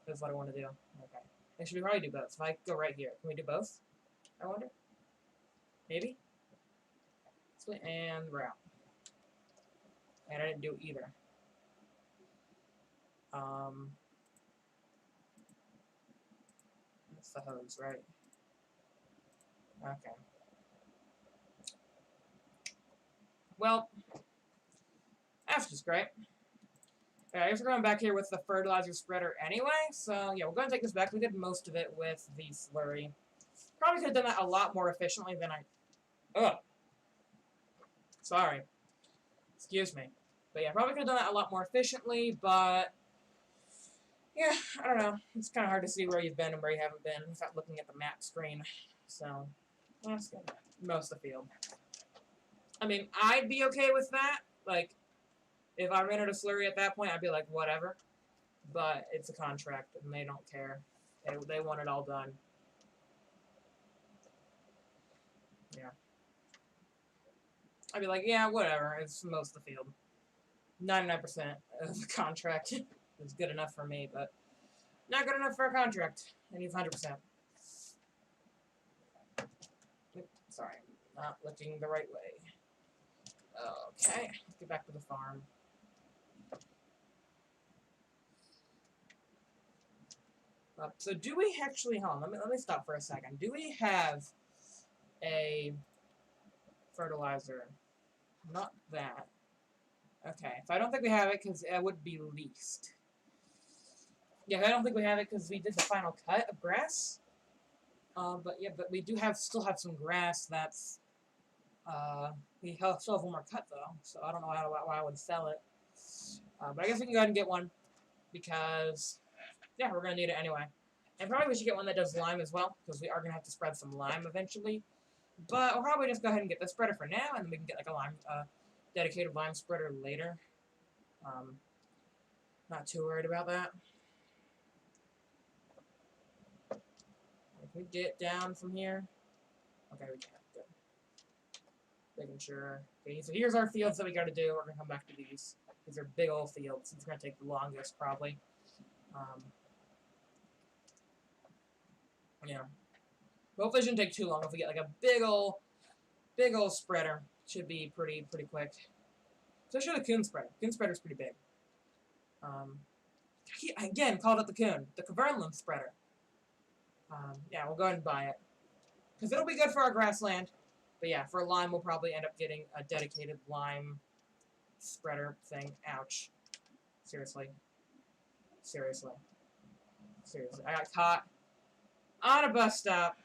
That's what I want to do. Okay. Actually, we probably do both. If I go right here, can we do both? I wonder? Maybe? Split and we're out. And I didn't do either. That's the hose, right? Okay. Well, that's just great. I guess we're going back here with the fertilizer spreader anyway, so yeah, we're going to take this back. We did most of it with the slurry. Probably could have done that a lot more efficiently than I... Ugh. Sorry. Excuse me. But yeah, probably could have done that a lot more efficiently, but... Yeah, I don't know. It's kind of hard to see where you've been and where you haven't been without looking at the map screen. So, that's good. Most of the field. I mean, I'd be okay with that. Like, if I ran out of slurry at that point, I'd be like, whatever. But it's a contract, and they don't care. They want it all done. Yeah. I'd be like, yeah, whatever. It's most of the field. 99% of the contract is good enough for me, but not good enough for a contract. I need 100%. Sorry, not looking the right way. Okay, let's get back to the farm. So do we actually, hold on, let me stop for a second. Do we have a fertilizer? Not that. Okay, so I don't think we have it because it would be leased. Yeah, I don't think we have it because we did the final cut of grass. But yeah, but we do still have some grass that's, we still have one more cut though, so I don't know why I would sell it. But I guess we can go ahead and get one, because, yeah, we're going to need it anyway. And probably we should get one that does lime as well, because we are going to have to spread some lime eventually. But we'll probably just go ahead and get the spreader for now, and then we can get like a lime, dedicated lime spreader later. Not too worried about that. Can we get down from here? Okay, we can. Good. Making sure. Okay, so here's our fields that we got to do. We're going to come back to these. These are big old fields. It's going to take the longest, probably. Yeah. Hopefully it shouldn't take too long if we get like a big old spreader. Should be pretty quick. So I show the coon spreader. Coon spreader's pretty big. Again, called it the coon. The Kverneland spreader. Yeah, we'll go ahead and buy it. Because it'll be good for our grassland. But yeah, for lime, we'll probably end up getting a dedicated lime spreader thing. Ouch. Seriously. Seriously. Seriously. I got caught on a bus stop.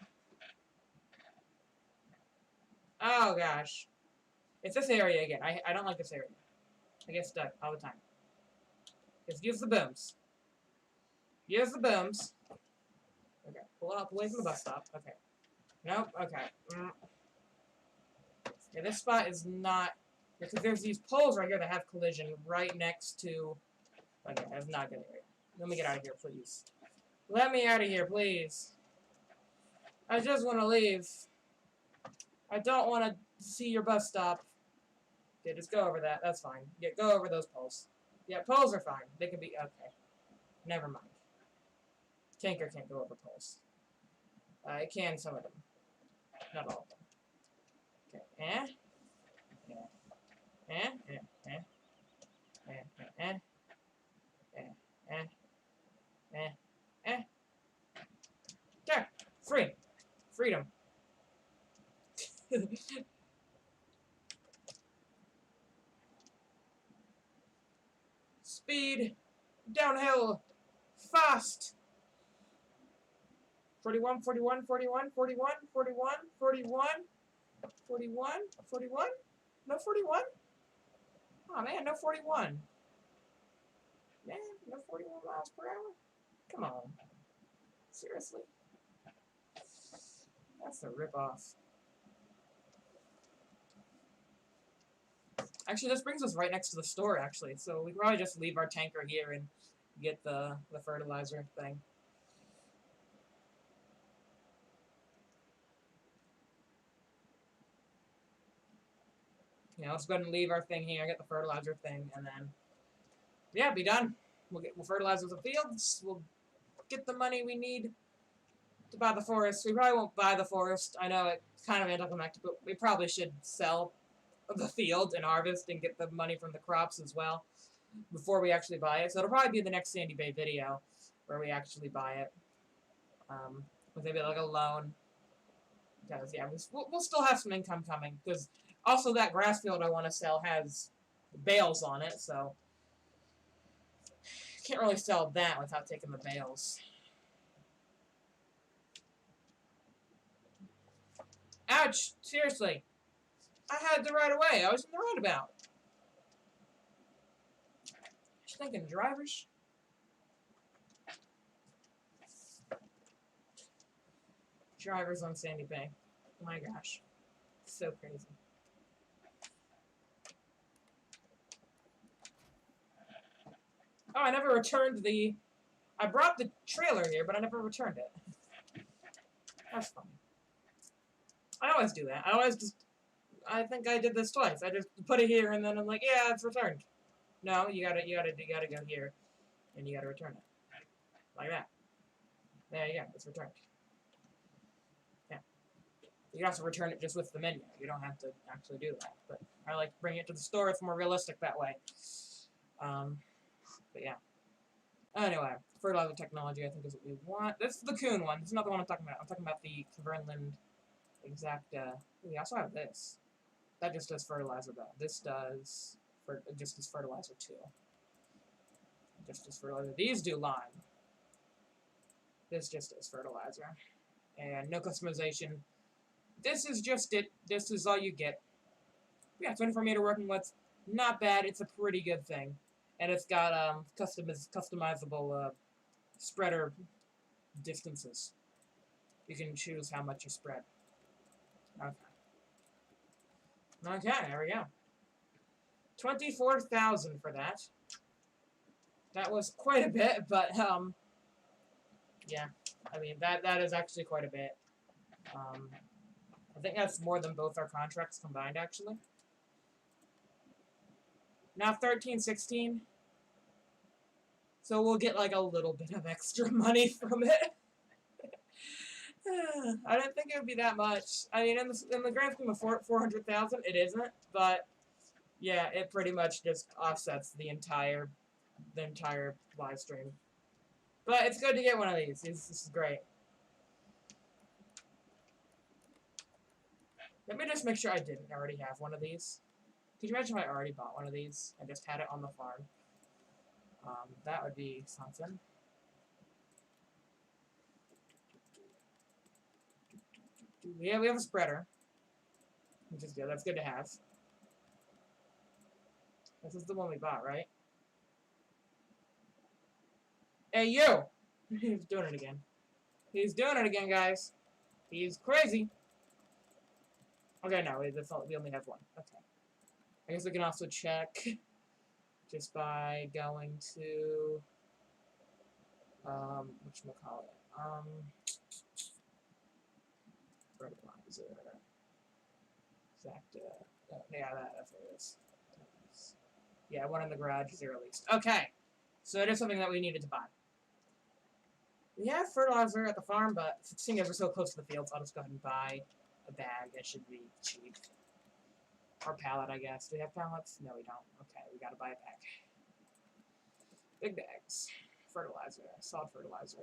Oh, gosh. It's this area again. I don't like this area. I get stuck all the time. Just use the booms. Use the booms. Okay, pull up away from the bus stop. Okay. Nope, okay. Yeah, this spot is not... Because there's these poles right here that have collision right next to... Okay, that's not good area. Let me get out of here, please. Let me out of here, please. I just want to leave. I don't want to see your bus stop. Okay, just go over that. That's fine. Yeah, go over those poles. Yeah, poles are fine. They can be... Okay. Never mind. Tanker can't go over poles. It can, some of them. Not all of them. Okay. There! Free! Freedom. Speed! Downhill! Fast! 41, 41, 41, 41, 41, 41, 41, 41? No 41? Oh man, no 41. Man, no 41 miles per hour? Come on. Seriously? That's a ripoff. Actually, this brings us right next to the store, actually. So we can probably just leave our tanker here and get the fertilizer thing. Yeah, let's go ahead and leave our thing here, get the fertilizer thing, and then, yeah, be done. We'll fertilize the fields. We'll get the money we need to buy the forest. We probably won't buy the forest. I know it's kind of anticlimactic, but we probably should sell the field and harvest and get the money from the crops as well before we actually buy it. So it'll probably be the next Sandy Bay video where we actually buy it. With maybe like a loan. Because, yeah, we'll still have some income coming. Because also that grass field I want to sell has bales on it, so can't really sell that without taking the bales. Ouch! Seriously. I had the right of way. I was in the roundabout. Just thinking, drivers. Drivers on Sandy Bay. Oh my gosh. So crazy. Oh, I never returned the... I brought the trailer here, but I never returned it. That's funny. I always do that. I think I did this twice. I just put it here and then I'm like, yeah, it's returned. No, you gotta go here and you gotta return it. Like that. There you go, it's returned. Yeah. You can also return it just with the menu. You don't have to actually do that. But I like to bring it to the store. It's more realistic that way. But yeah. Anyway, fertilizer technology I think is what we want. This is the coon one. This is not the one I'm talking about. I'm talking about the Kverneland exact, we also have this. That just does fertilizer though. This just does fertilizer too. Just does fertilizer. These do lime. This just is fertilizer. And no customization. This is just it. This is all you get. Yeah, 24 meter working width. Not bad. It's a pretty good thing. And it's got customizable spreader distances. You can choose how much you spread. Okay. Okay, there we go. 24,000 for that. That was quite a bit, but yeah. I mean that is actually quite a bit. I think that's more than both our contracts combined, actually. Now 13, 16. So we'll get like a little bit of extra money from it. I didn't think it would be that much. I mean, in the grand scheme of 400,000, it isn't. But yeah, it pretty much just offsets the entire live stream. But it's good to get one of these. This is great. Let me just make sure I didn't already have one of these. Could you imagine if I already bought one of these and just had it on the farm? That would be something. Yeah, we have a spreader, which is good. That's good to have. This is the one we bought, right? Hey, you! He's doing it again. He's doing it again, guys. He's crazy. Okay, no, we only have one. Okay. I guess we can also check just by going to whatchamacallit? Fertilizer. Exact, yeah, that's what it is. Yeah, one in the garage, 0 least. Okay, so it is something that we needed to buy. We have fertilizer at the farm, but seeing as we're so close to the fields, I'll just go ahead and buy a bag. It should be cheap. Or pallet, I guess. Do we have pallets? No, we don't. Okay, we gotta buy a pack. Big bags. Fertilizer. Solid fertilizer.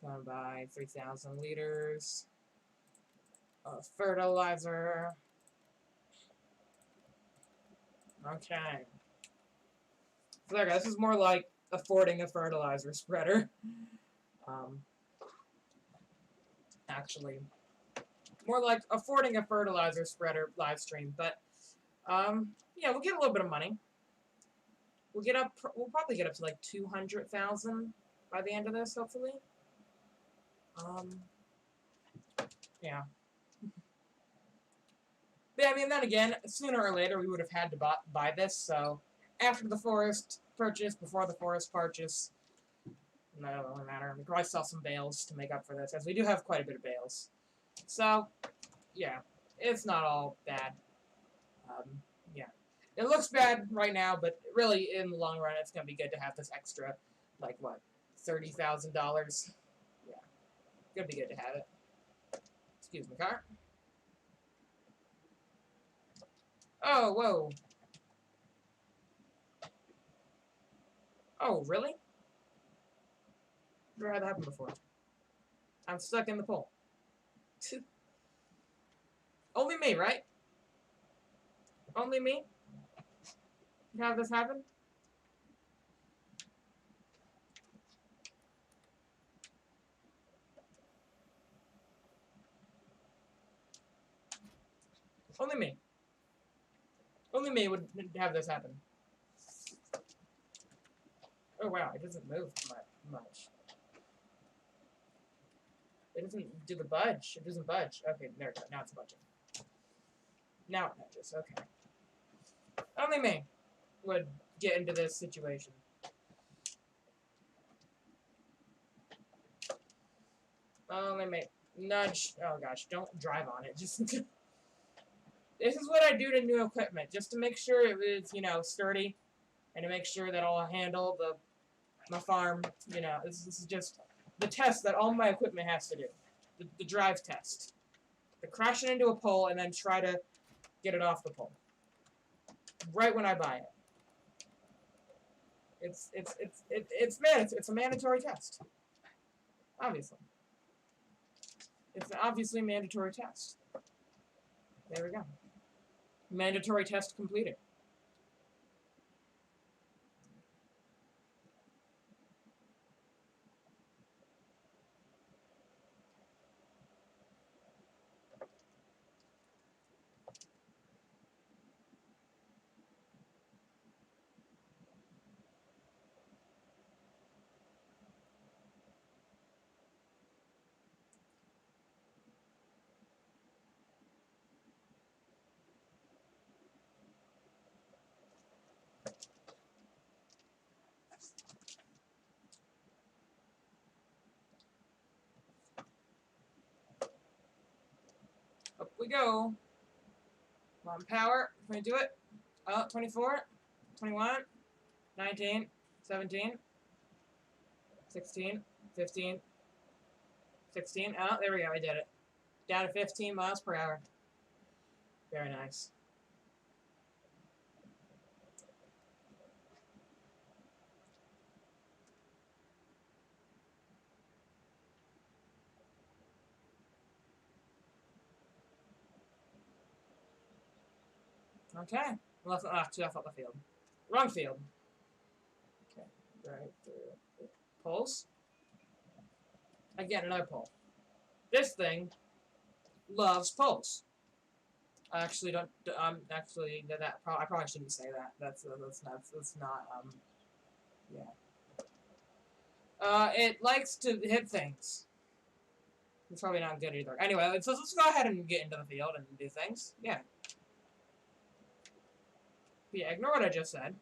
Gonna buy 3,000 liters of fertilizer. Okay. So there, guys. This is more like affording a fertilizer spreader. Actually, more like affording a fertilizer spreader live stream. But yeah, we'll get a little bit of money. We'll probably get up to like 200,000 by the end of this, hopefully. Yeah. But I mean, then again, sooner or later we would have had to buy this. So after the forest purchase, before the forest purchase, no, it doesn't matter. We probably sell some bales to make up for this, as we do have quite a bit of bales. So yeah, it's not all bad. Yeah. It looks bad right now, but really, in the long run, it's going to be good to have this extra, like, what, $30,000? Yeah. Gonna be good to have it. Excuse me, car. Oh, whoa. Oh, really? Never had that happen before. I'm stuck in the pole. Only me, right? Only me? Have this happen? Only me. Only me would have this happen. Oh wow, it doesn't move much. It doesn't do the budge. It doesn't budge. Okay, there we go. Now it's budging. Now it budges. Okay. Only me would get into this situation. Only me. Nudge. Oh gosh, don't drive on it. Just this is what I do to new equipment, just to make sure it is, you know, sturdy, and to make sure that I'll handle my farm. You know, this is just the test that all my equipment has to do. The drive test. To crash it into a pole and then try to get it off the pole. Right when I buy it. It's a mandatory test. Obviously. It's an obviously mandatory test. There we go. Mandatory test completed. we go. Come on, power. Can we do it? Oh, 24, 21, 19, 17, 16, 15, 16. Oh, there we go. I did it. Down to 15 miles per hour. Very nice. Okay. Left, actually, I thought the field. Wrong field. Okay. Right through. Pulse. Again, another pole. This thing loves pulse. I actually don't. Actually, I probably shouldn't say that. That's not. Yeah. It likes to hit things. It's probably not good either. Anyway, let's go ahead and get into the field and do things. Yeah. Yeah, ignore what I just said.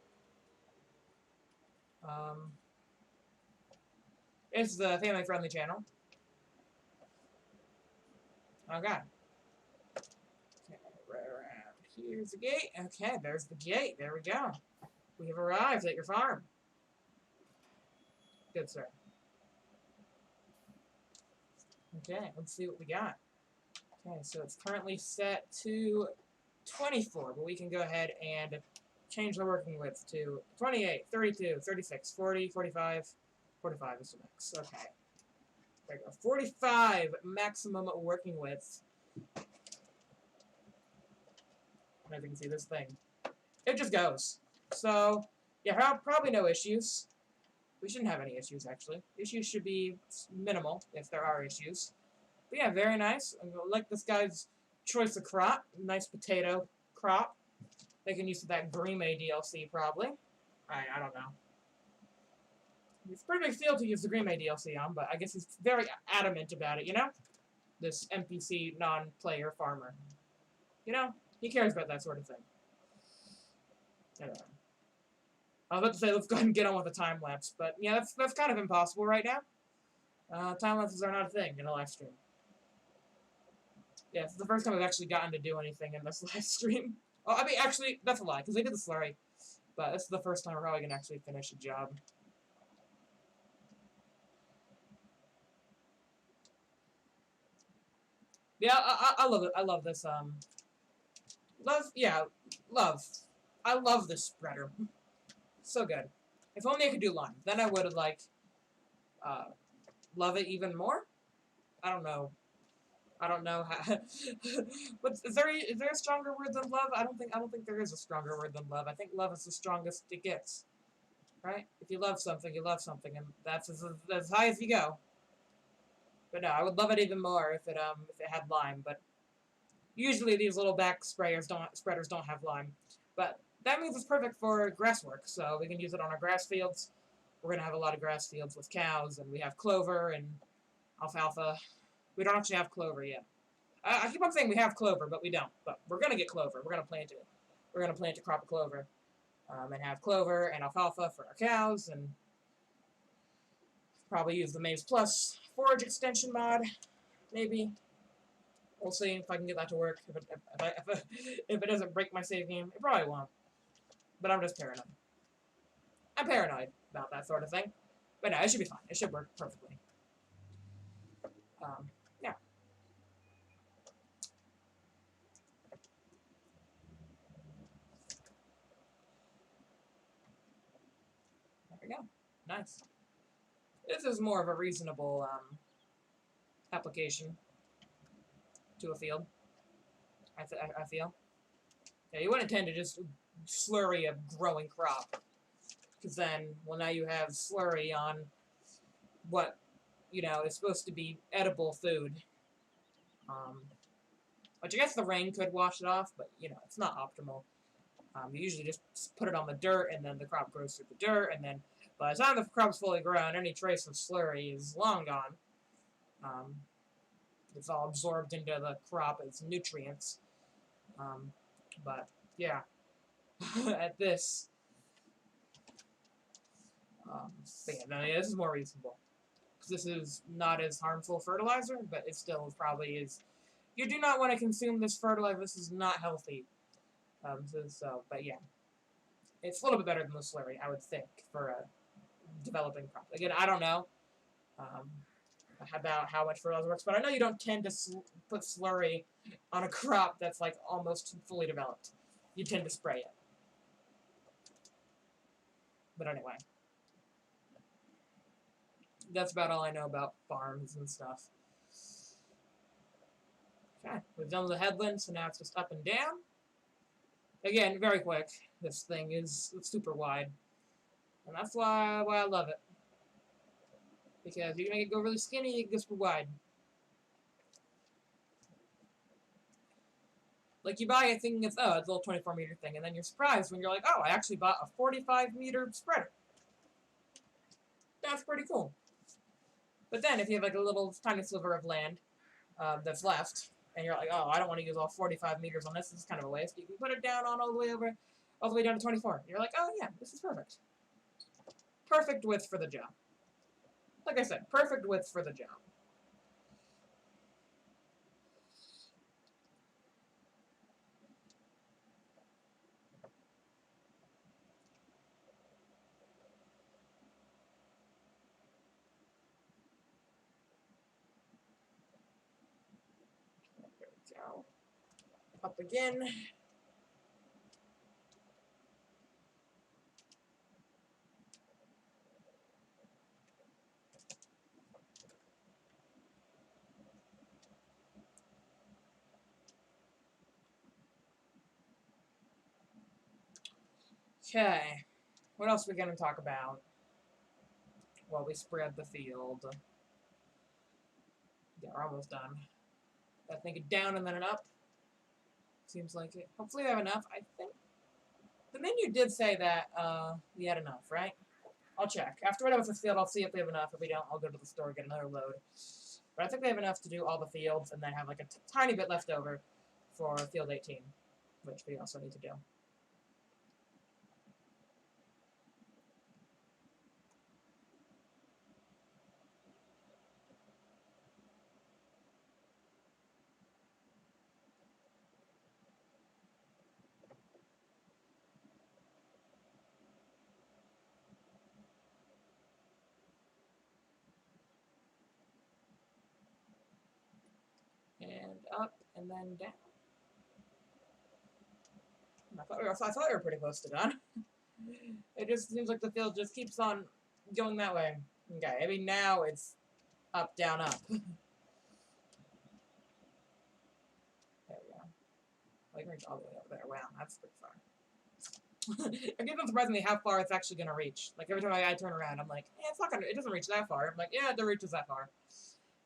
It's the family-friendly channel. Okay. Okay, right around here's the gate. Okay, there's the gate. There we go. We have arrived at your farm. Good, sir. Okay, let's see what we got. Okay, so it's currently set to 24, but we can go ahead and change the working width to 28, 32, 36, 40, 45. 45 is the max. Okay. There we go. 45 maximum working width. As you can see, this thing. It just goes. So, yeah, probably no issues. We shouldn't have any issues, actually. Issues should be minimal, if there are issues. But yeah, very nice. I like this guy's choice of crop. Nice potato crop. They can use that Green DLC, probably. I don't know. It's a pretty big deal to use the Green DLC on, but I guess he's very adamant about it, you know? This NPC non-player farmer. You know? He cares about that sort of thing. Anyway. I was about to say, let's go ahead and get on with the time lapse, but yeah, that's kind of impossible right now. Time lapses are not a thing in a live stream. Yeah, it's the first time I've actually gotten to do anything in this live stream. Oh, I mean, actually, that's a lie, because I did the slurry. But this is the first time we're probably going to actually finish a job. Yeah, I love it. I love this, love. I love this spreader. So good. If only I could do lime. Then I would have, like, love it even more? I don't know. I don't know how. But is there a stronger word than love? I don't think there is a stronger word than love. I think love is the strongest it gets. Right? If you love something, and that's as high as you go. But no, I would love it even more if it had lime. But usually these little back spreaders don't have lime. But that means it's perfect for grass work. So we can use it on our grass fields. We're gonna have a lot of grass fields with cows, and we have clover and alfalfa. We don't actually have clover yet. I keep on saying we have clover, but we don't. But we're gonna get clover. We're gonna plant it. We're gonna plant a crop of clover, and have clover and alfalfa for our cows, and probably use the Maize Plus forage extension mod, maybe. We'll see if I can get that to work. If it doesn't break my save game, it probably won't. But I'm just paranoid. I'm paranoid about that sort of thing. But no, it should be fine. It should work perfectly. Yeah. There we go. Nice. This is more of a reasonable application to a field. I feel. Yeah, you wouldn't intend to just slurry a growing crop, because then, well, now you have slurry on what, you know, is supposed to be edible food. Which I guess the rain could wash it off, but you know, it's not optimal. You usually just put it on the dirt, and then the crop grows through the dirt, and then by the time the crop's fully grown, any trace of slurry is long gone. It's all absorbed into the crop as nutrients. But, yeah. At this. But yeah, no, yeah, this is more reasonable. Because this is not as harmful fertilizer, but it still probably is You do not want to consume this fertilizer. This is not healthy. But yeah. It's a little bit better than the slurry, I would think, for a developing crop. Again, I don't know about how much fertilizer works, but I know you don't tend to put slurry on a crop that's like almost fully developed. You tend to spray it. But anyway. That's about all I know about farms and stuff. Okay, we've done the headland, so now it's just up and down. Again, very quick. This thing is super wide. And that's why I love it. Because you can make it go really skinny, it goes super wide. Like, you buy a thing that's, oh, it's a little 24-meter thing, and then you're surprised when you're like, oh, I actually bought a 45-meter spreader. That's pretty cool. But then, if you have, like, a little tiny sliver of land that's left, and you're like, oh, I don't want to use all 45 meters on this, this is kind of a waste, you can put it down on all the way down to 24. You're like, oh, yeah, this is perfect. Perfect width for the job. Like I said, perfect width for the job. There we go. Up again. Okay. What else are we going to talk about while we spread the field? Yeah, we're almost done. I think it down and then an up. Seems like it. Hopefully we have enough. I think the menu did say that we had enough, right? I'll check. After we're done with this field, I'll see if we have enough. If we don't, I'll go to the store and get another load. But I think we have enough to do all the fields, and then have like a tiny bit left over for field 18, which we also need to do. And up, and then down. I thought we were pretty close to done. It just seems like the field just keeps on going that way. Okay, I mean now it's up, down, up. There we go. Like reach all the way up there. Wow, that's pretty far. It keeps on surprising me how far it's actually gonna reach. Like every time I turn around, I'm like, yeah, it doesn't reach that far. I'm like, yeah, it reaches that far.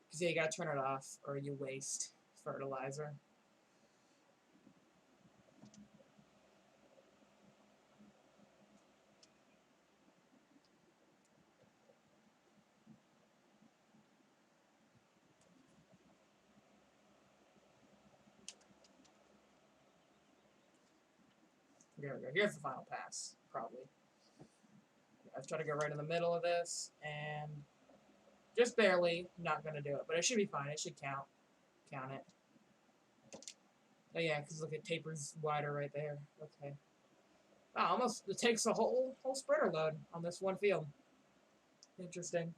Because yeah, you gotta turn it off or you waste fertilizer. There we go. Here's the final pass, probably. I've tried to go right in the middle of this, and just barely not going to do it. But it should be fine. It should count. Count it. Oh yeah, because look, it tapers wider right there. Okay. Wow, almost, it takes a whole spreader load on this one field. Interesting.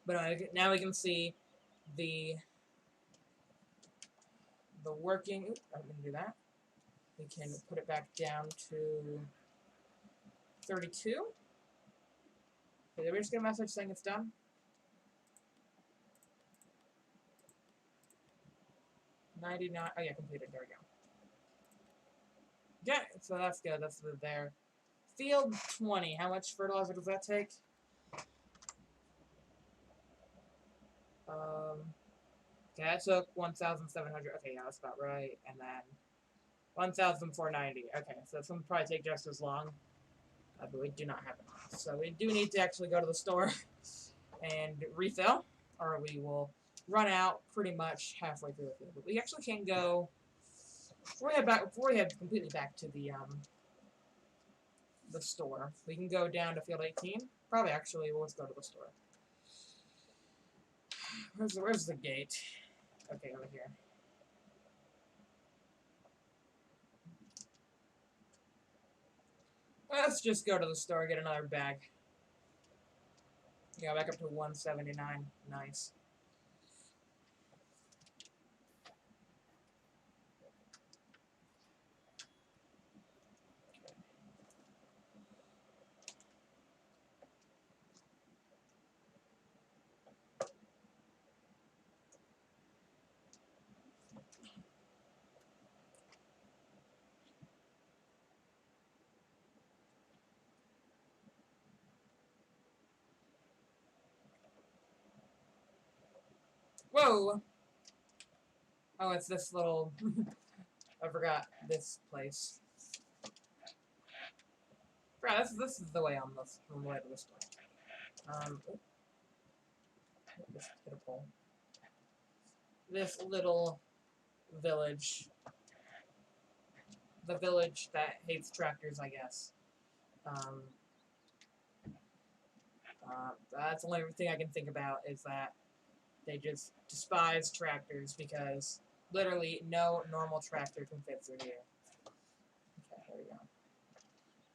But now we can see the working. Oops, I'm going to do that. We can put it back down to 32. Did we just get a message saying it's done? Oh yeah, completed. There we go. Yeah, so that's good. That's there. Field 20. How much fertilizer does that take? Okay, that took 1,700. Okay, yeah, that's about right. And then 1,490. Okay, so this one will probably take just as long. But we do not have enough. So we do need to actually go to the store and refill, or we will run out pretty much halfway through the field. But we actually can go before we head completely back to the the store. We can go down to field 18. Probably, actually, well, let's go to the store. Where's the gate? Okay, over here. Let's just go to the store, get another bag. Yeah, back up to 179. Nice. Whoa! Oh, it's this little... I forgot this place. Right, this is the way on the way to the store. Just hit a pole. This little village. The village that hates tractors, I guess. That's the only thing I can think about is that they just despise tractors because literally no normal tractor can fit through here. Okay, here we go.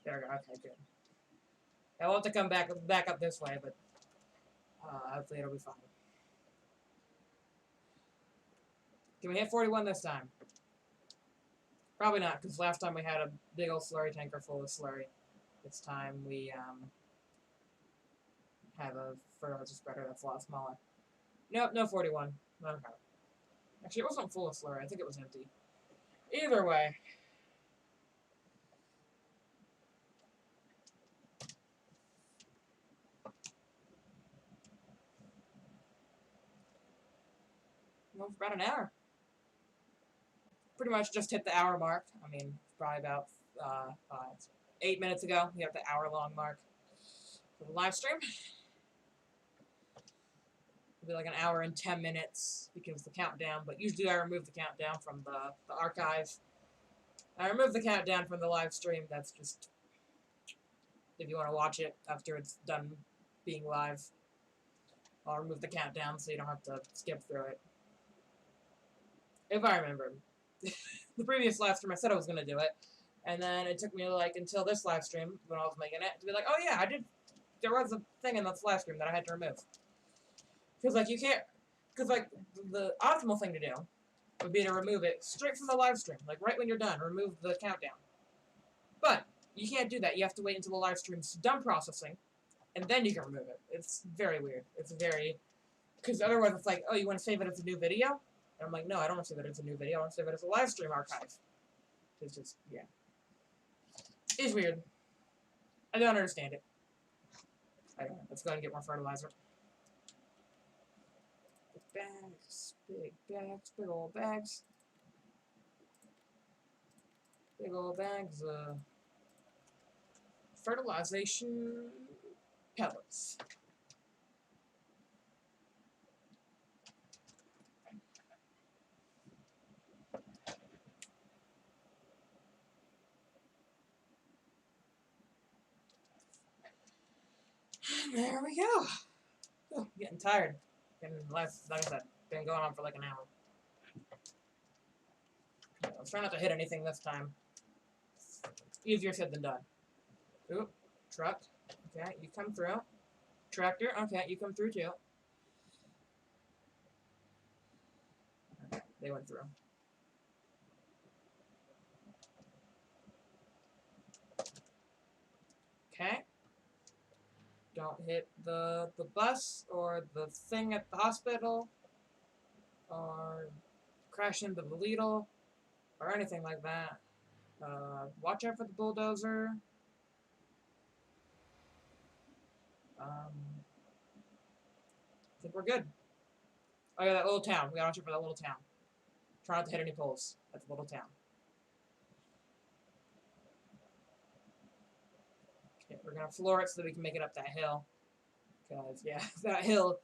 There we go. Okay, good. I will have to come back up this way, but hopefully it'll be fine. Can we hit 41 this time? Probably not, because last time we had a big old slurry tanker full of slurry. This time we have a fertilizer spreader that's a lot smaller. Nope, no 41. Okay. Actually, it wasn't full of slurry. I think it was empty. Either way. Well, for about an hour. Pretty much just hit the hour mark. I mean, probably about 8 minutes ago. We have the hour-long mark for the live stream. It'll be like an hour and 10 minutes because the countdown, but usually I remove the countdown from the archive. I remove the countdown from the live stream. That's just if you want to watch it after it's done being live. I'll remove the countdown so you don't have to skip through it. If I remember. The previous live stream I said I was going to do it, and then it took me like until this live stream when I was making it to be like, oh yeah, I did. There was a thing in this live stream that I had to remove. Because like you can't, because like the optimal thing to do would be to remove it straight from the live stream, like right when you're done, remove the countdown. But you can't do that. You have to wait until the live stream's done processing, and then you can remove it. It's very weird. It's very, because otherwise it's like, oh, you want to save it as a new video? And I'm like, no, I don't want to save it as a new video. I want to save it as a live stream archive. It's just, yeah. It's weird. I don't understand it. I don't know. Let's go ahead and get more fertilizer. Big bags, big old bags. Big old bags of fertilization pellets. There we go. Oh, getting tired. Getting less, like I said, been going on for like an hour. Okay, let's try not to hit anything this time. Easier said than done. Oop, truck. Okay, you come through. Tractor. Okay, you come through too. Okay, they went through. Okay. Don't hit the bus or the thing at the hospital or crash into the Lidl or anything like that. Watch out for the bulldozer. I think we're good. Oh yeah, that little town. We gotta watch out for that little town. Try not to hit any poles. That's a little town. Okay, we're gonna floor it so that we can make it up that hill. Because, yeah, that hill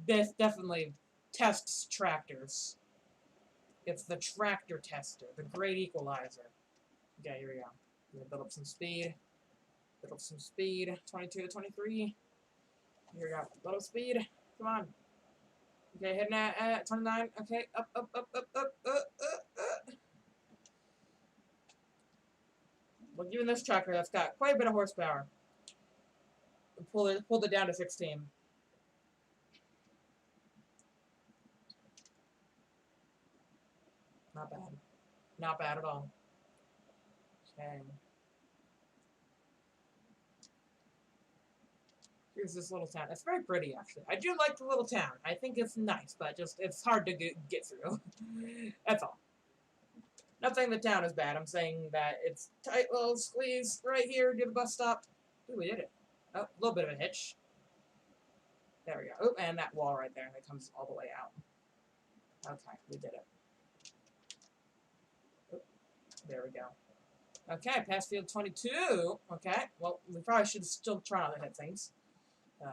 definitely tests tractors. It's the tractor tester, the great equalizer. Okay, here we go. I'm gonna build up some speed. Build up some speed. 22 to 23. Here we go. Little speed. Come on. Okay, hitting at 29. Okay, up. We're giving this tractor that's got quite a bit of horsepower. Pulled it down to 16. Not bad. Not bad at all. Okay. Here's this little town. It's very pretty, actually. I do like the little town. I think it's nice, but just it's hard to get through. That's all. Not saying the town is bad. I'm saying that it's tight little squeeze right here near the bus stop. Ooh, we did it. Oh, a little bit of a hitch. There we go. Oh, and that wall right there that comes all the way out. Okay, we did it. Oh, there we go. Okay, past field 22. Okay, well, we probably should still try to hit things.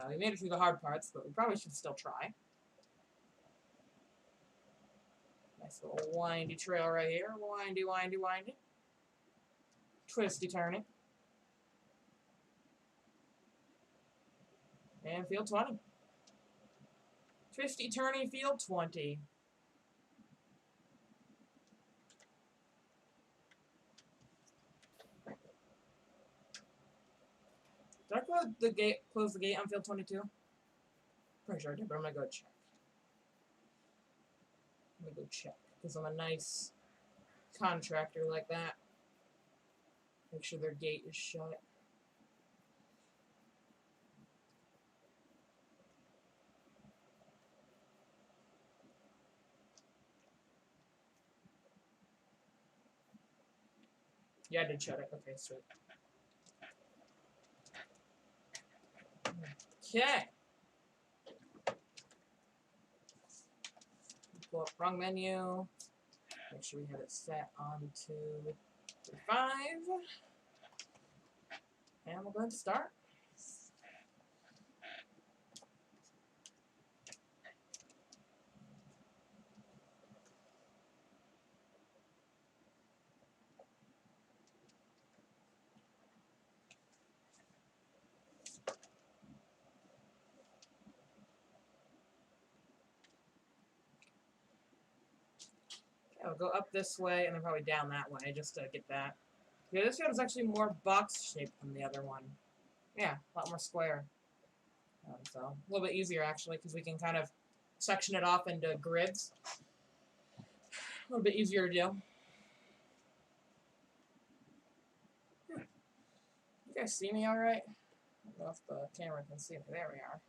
We made it through the hard parts, but we probably should still try. Nice little windy trail right here. Windy. Twisty turning. And field 20. Twisty turning field 20. Did I close the gate on field 22? Pretty sure I did, but I'm gonna go check. Because I'm a nice contractor like that. Make sure their gate is shut. Yeah, I did shut it. Okay, sweet. Okay. Pull up wrong menu. Make sure we have it set on to 5. And we're going to start. I'll go up this way and then probably down that way just to get that. Yeah, this field is actually more box shaped than the other one. Yeah, a lot more square. So a little bit easier actually because we can kind of section it off into grids. A little bit easier to do. You guys see me all right? I don't know if the camera can see me. There we are.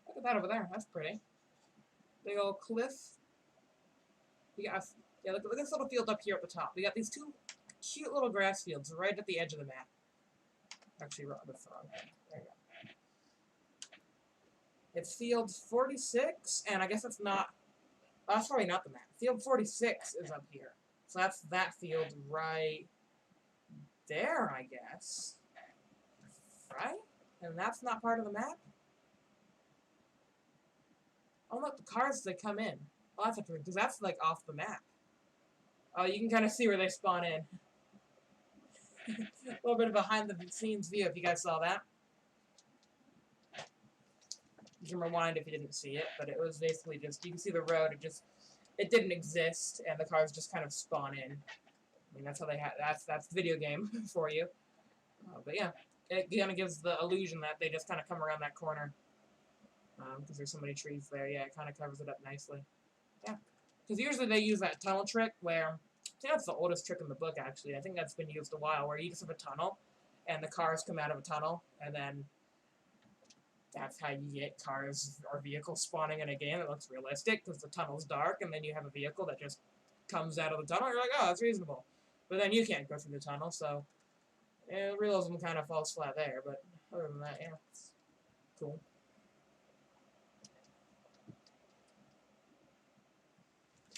Look at that over there. That's pretty. Big old cliff. We got, yeah, look at this little field up here at the top. We got these two cute little grass fields right at the edge of the map. Actually, that's the wrong thing. There you go. It's field 46, and I guess it's not. Oh, that's probably not the map. Field 46 is up here. So that's that field right there, I guess. Right? And that's not part of the map? Oh, look, the cars, they come in. Oh, that's interesting, because that's, like, off the map. Oh, you can kind of see where they spawn in. A little bit of behind-the-scenes view, if you guys saw that. You can rewind if you didn't see it, but it was basically just, you can see the road, it didn't exist, and the cars just kind of spawn in. I mean, that's how they have, that's video game for you. But yeah, it kind of gives the illusion that they just kind of come around that corner. Because there's so many trees there. Yeah, it kind of covers it up nicely. Yeah. Because usually they use that tunnel trick where, I think that's the oldest trick in the book, actually. I think that's been used a while, where you just have a tunnel, and the cars come out of a tunnel, and then that's how you get cars or vehicles spawning in a game that looks realistic, because the tunnel's dark, and then you have a vehicle that just comes out of the tunnel, and you're like, oh, that's reasonable. But then you can't go through the tunnel, so yeah, realism kind of falls flat there, but other than that, yeah, it's cool.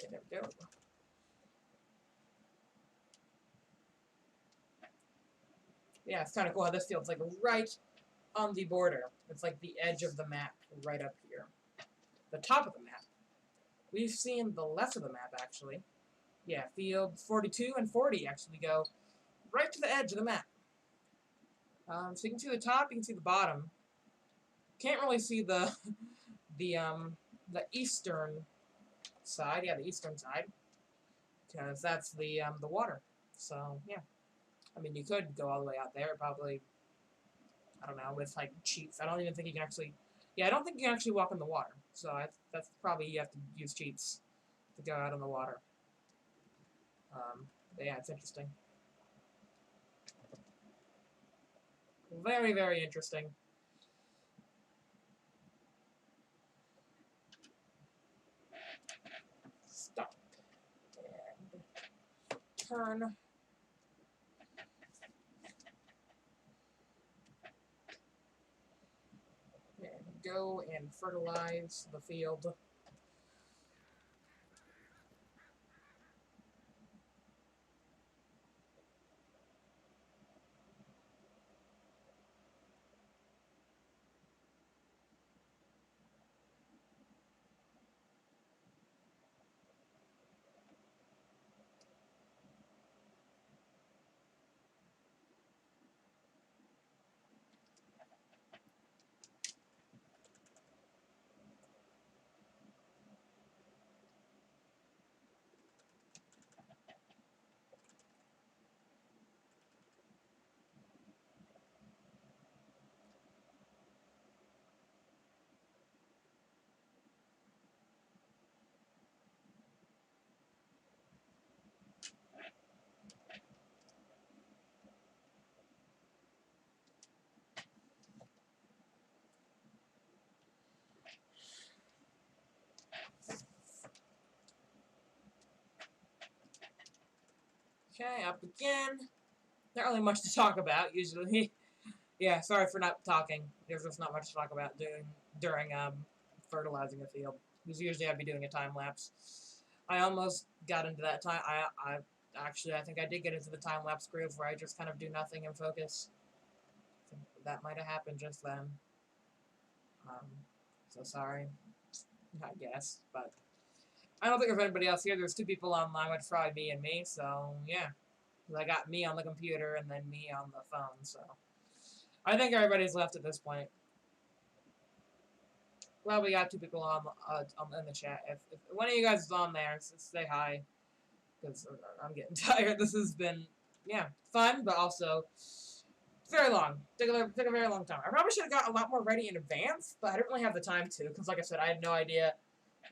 Okay, there we go. Yeah, it's kind of cool how this field's like right on the border. It's like the edge of the map, right up here. The top of the map. We've seen the left of the map, actually. yeah, field 42 and 40 actually go right to the edge of the map. So you can see the top, you can see the bottom. Can't really see the the eastern side. Yeah, the eastern side, because that's the water. So yeah, I mean you could go all the way out there, probably. I don't know, with like cheats. I don't even think you can actually. Yeah, I don't think you can actually walk in the water. So that's probably you have to use cheats to go out in the water. But yeah, it's interesting. Very, very interesting. Stop. And turn. And go and fertilize the field. Okay, up again. Not really much to talk about usually. Yeah, sorry for not talking. There's just not much to talk about during fertilizing a field. Because usually I'd be doing a time lapse. I almost got into that time. I actually I think I did get into the time lapse groove where I just kind of do nothing and focus. I think that might have happened just then. Um, so sorry, I guess, but I don't think there's anybody else here. There's two people online, which is probably me and me. So yeah, I got me on the computer and then me on the phone. So I think everybody's left at this point. Well, we got two people on in the chat. If one of you guys is on there, say hi, because I'm getting tired. This has been, yeah, fun, but also very long. Took a very long time. I probably should have got a lot more ready in advance, but I didn't really have the time to, because like I said, I had no idea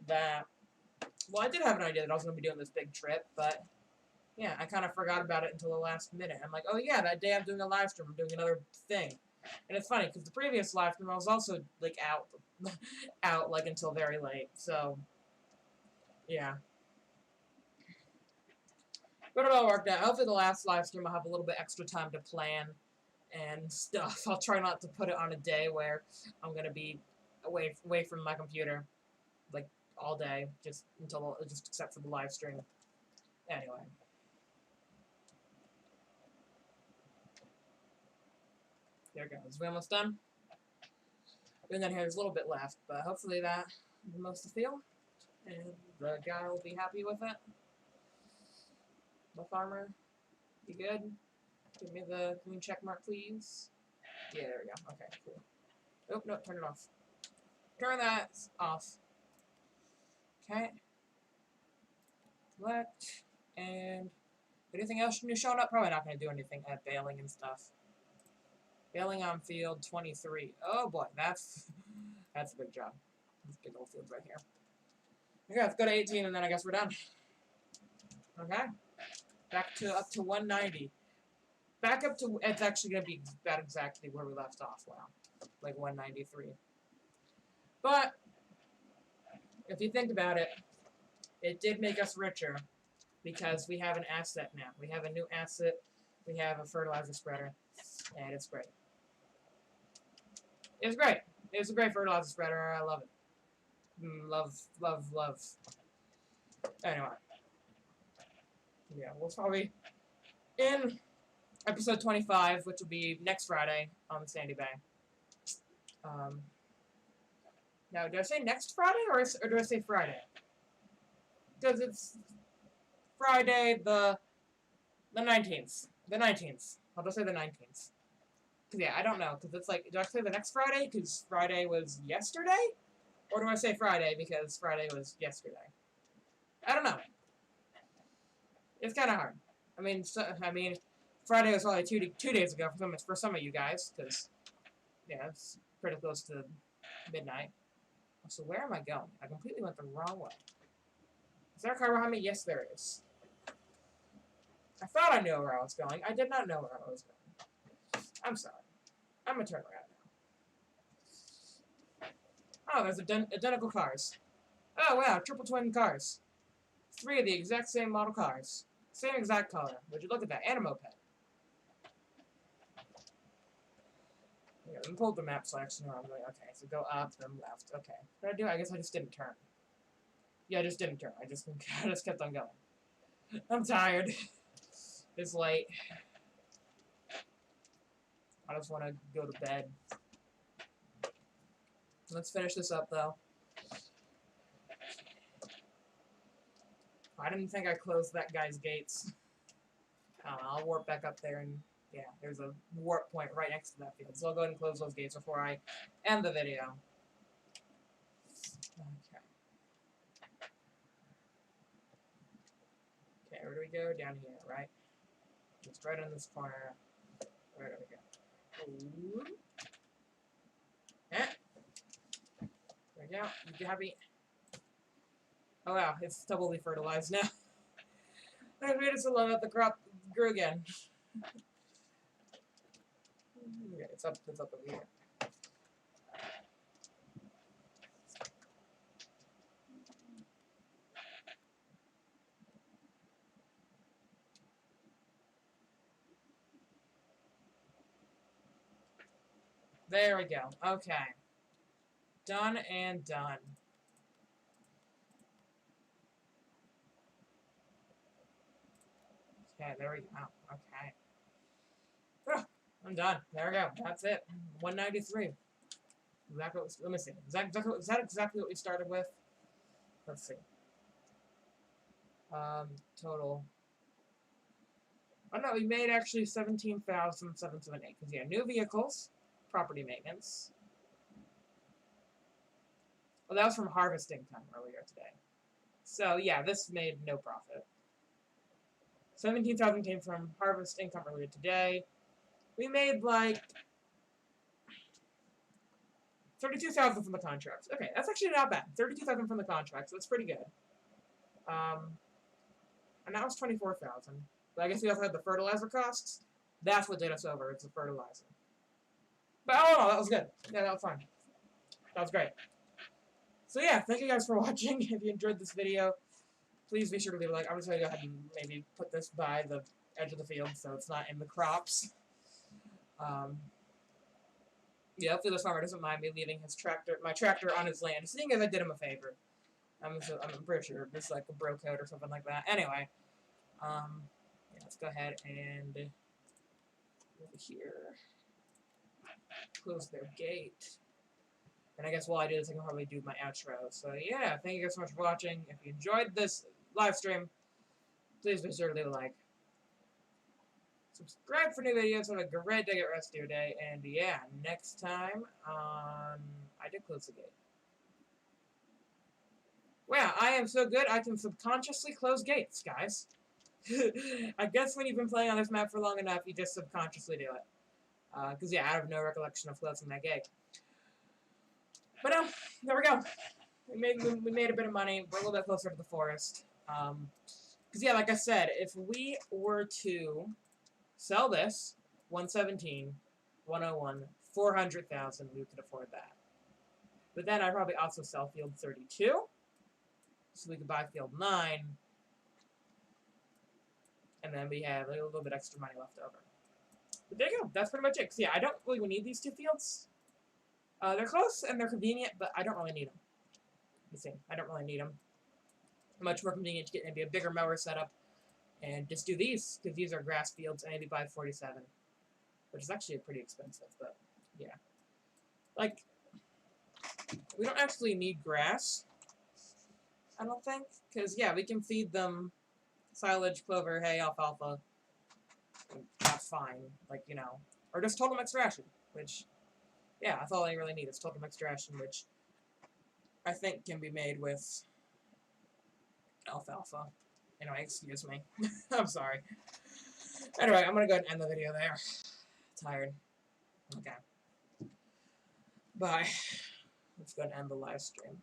that, well, I did have an idea that I was going to be doing this big trip, but yeah, I kind of forgot about it until the last minute. I'm like, oh yeah, that day I'm doing a live stream, I'm doing another thing. And it's funny, because the previous live stream I was also, like, out, like, until very late, so, yeah. But it all worked out. Hopefully the last live stream I'll have a little bit extra time to plan and stuff. I'll try not to put it on a day where I'm going to be away from my computer, like, all day, just except for the live stream. Anyway. There it goes. We almost done? And then here's a little bit left, but hopefully that is most of the field. And the guy will be happy with it. The farmer, you good? Give me the green check mark, please. Yeah, there we go. Okay, cool. Oh, no, turn it off. Turn that off. Okay. Select. And anything else new showing up? Probably not going to do anything at bailing and stuff. Bailing on field 23. Oh boy, that's a big job. This big old field right here. Okay, let's go to 18 and then I guess we're done. Okay. Back to up to 190. Back up to, it's actually going to be about exactly where we left off. Wow. Like 193. But, if you think about it, it did make us richer because we have an asset now. We have a new asset. We have a fertilizer spreader. And it's great. It's great. It's a great fertilizer spreader. I love it. Love, love, love. Anyway. Yeah, we'll probably in episode 25, which will be next Friday on Sandy Bay. Now, do I say next Friday or do I say Friday? Because it's Friday the 19th. The 19th. I'll just say the 19th. Cause yeah, I don't know. Cause it's like, do I say the next Friday? Cause Friday was yesterday? Or do I say Friday because Friday was yesterday? I don't know. It's kind of hard. I mean, Friday was only two days ago for some of you guys, because yeah, it's pretty close to midnight. So where am I going? I completely went the wrong way. Is there a car behind me? Yes, there is. I thought I knew where I was going. I did not know where I was going. I'm sorry. I'm gonna turn around now. Oh, there's identical cars. Oh wow, triple twin cars. 3 of the exact same model cars. Same exact color. Would you look at that? And a moped. Yeah, let me pull up the map selection. Okay, so go up, then left. Okay. What did I do? I guess I just didn't turn. Yeah, I just didn't turn. I just kept on going. I'm tired. It's late. I just want to go to bed. Let's finish this up, though. I didn't think I closed that guy's gates. I'll warp back up there, and yeah, there's a warp point right next to that field. So I'll go ahead and close those gates before I end the video. Okay. Okay, where do we go? Down here, right? Just right in this corner. Where do we go? Ooh. Eh. There we go. You happy? Oh wow, it's doubly fertilized now. I made it so low that the crop grew again. Okay, it's up over here. There we go. Okay. Done and done. Okay, there we go. Okay. Oh, I'm done. There we go. That's it. 193. Exactly. Let me see. Is that exactly what we started with? Let's see. Total. Oh no, we made actually 17,778. Because yeah, new vehicles, property maintenance. Well, that was from harvesting time earlier today. So yeah, this made no profit. 17,000 came from harvest income earlier today. We made like 32,000 from the contracts. Okay, that's actually not bad. 32,000 from the contracts. That's pretty good. And that was 24,000. But I guess we also had the fertilizer costs. That's what did us over. It's the fertilizer. But oh, that was good. Yeah, that was fine. That was great. So yeah, thank you guys for watching. If you enjoyed this video, please be sure to leave a like. I'm just going to go ahead and maybe put this by the edge of the field so it's not in the crops. Yeah, hopefully this farmer doesn't mind me leaving my tractor on his land, seeing as I did him a favor. I'm pretty sure it's like a bro code or something like that. Anyway, yeah, let's go ahead and over here close their gate. And I guess while I do this, I can probably do my outro. So yeah, thank you guys so much for watching. If you enjoyed this live stream, please be sure to leave a like. Subscribe for new videos. Have a great day, rest of your day. And yeah, next time on... I did close the gate. Wow, I am so good, I can subconsciously close gates, guys. I guess when you've been playing on this map for long enough, you just subconsciously do it. Because yeah, I have no recollection of closing that gate. But there we go. We made a bit of money. We're a little bit closer to the forest. Because yeah, like I said, if we were to sell this, 117, 101, 400,000, we could afford that. But then I'd probably also sell field 32, so we could buy field 9, and then we have a little bit extra money left over. But there you go. That's pretty much it. So yeah, I don't really need these 2 fields. They're close and they're convenient, but I don't really need them. You see, I don't really need them. Much more convenient to get maybe a bigger mower setup and just do these, because these are grass fields, and maybe buy 47, which is actually pretty expensive, but yeah. Like, we don't actually need grass, I don't think, because yeah, we can feed them silage, clover, hay, alfalfa. That's fine. Like, you know. Or just total mixed ration, which, yeah, that's all I really need is total mixed ration, which I think can be made with alfalfa. Anyway, excuse me. I'm sorry. Anyway, I'm gonna go ahead and end the video there. Tired. Okay. Bye. Let's go ahead and end the live stream.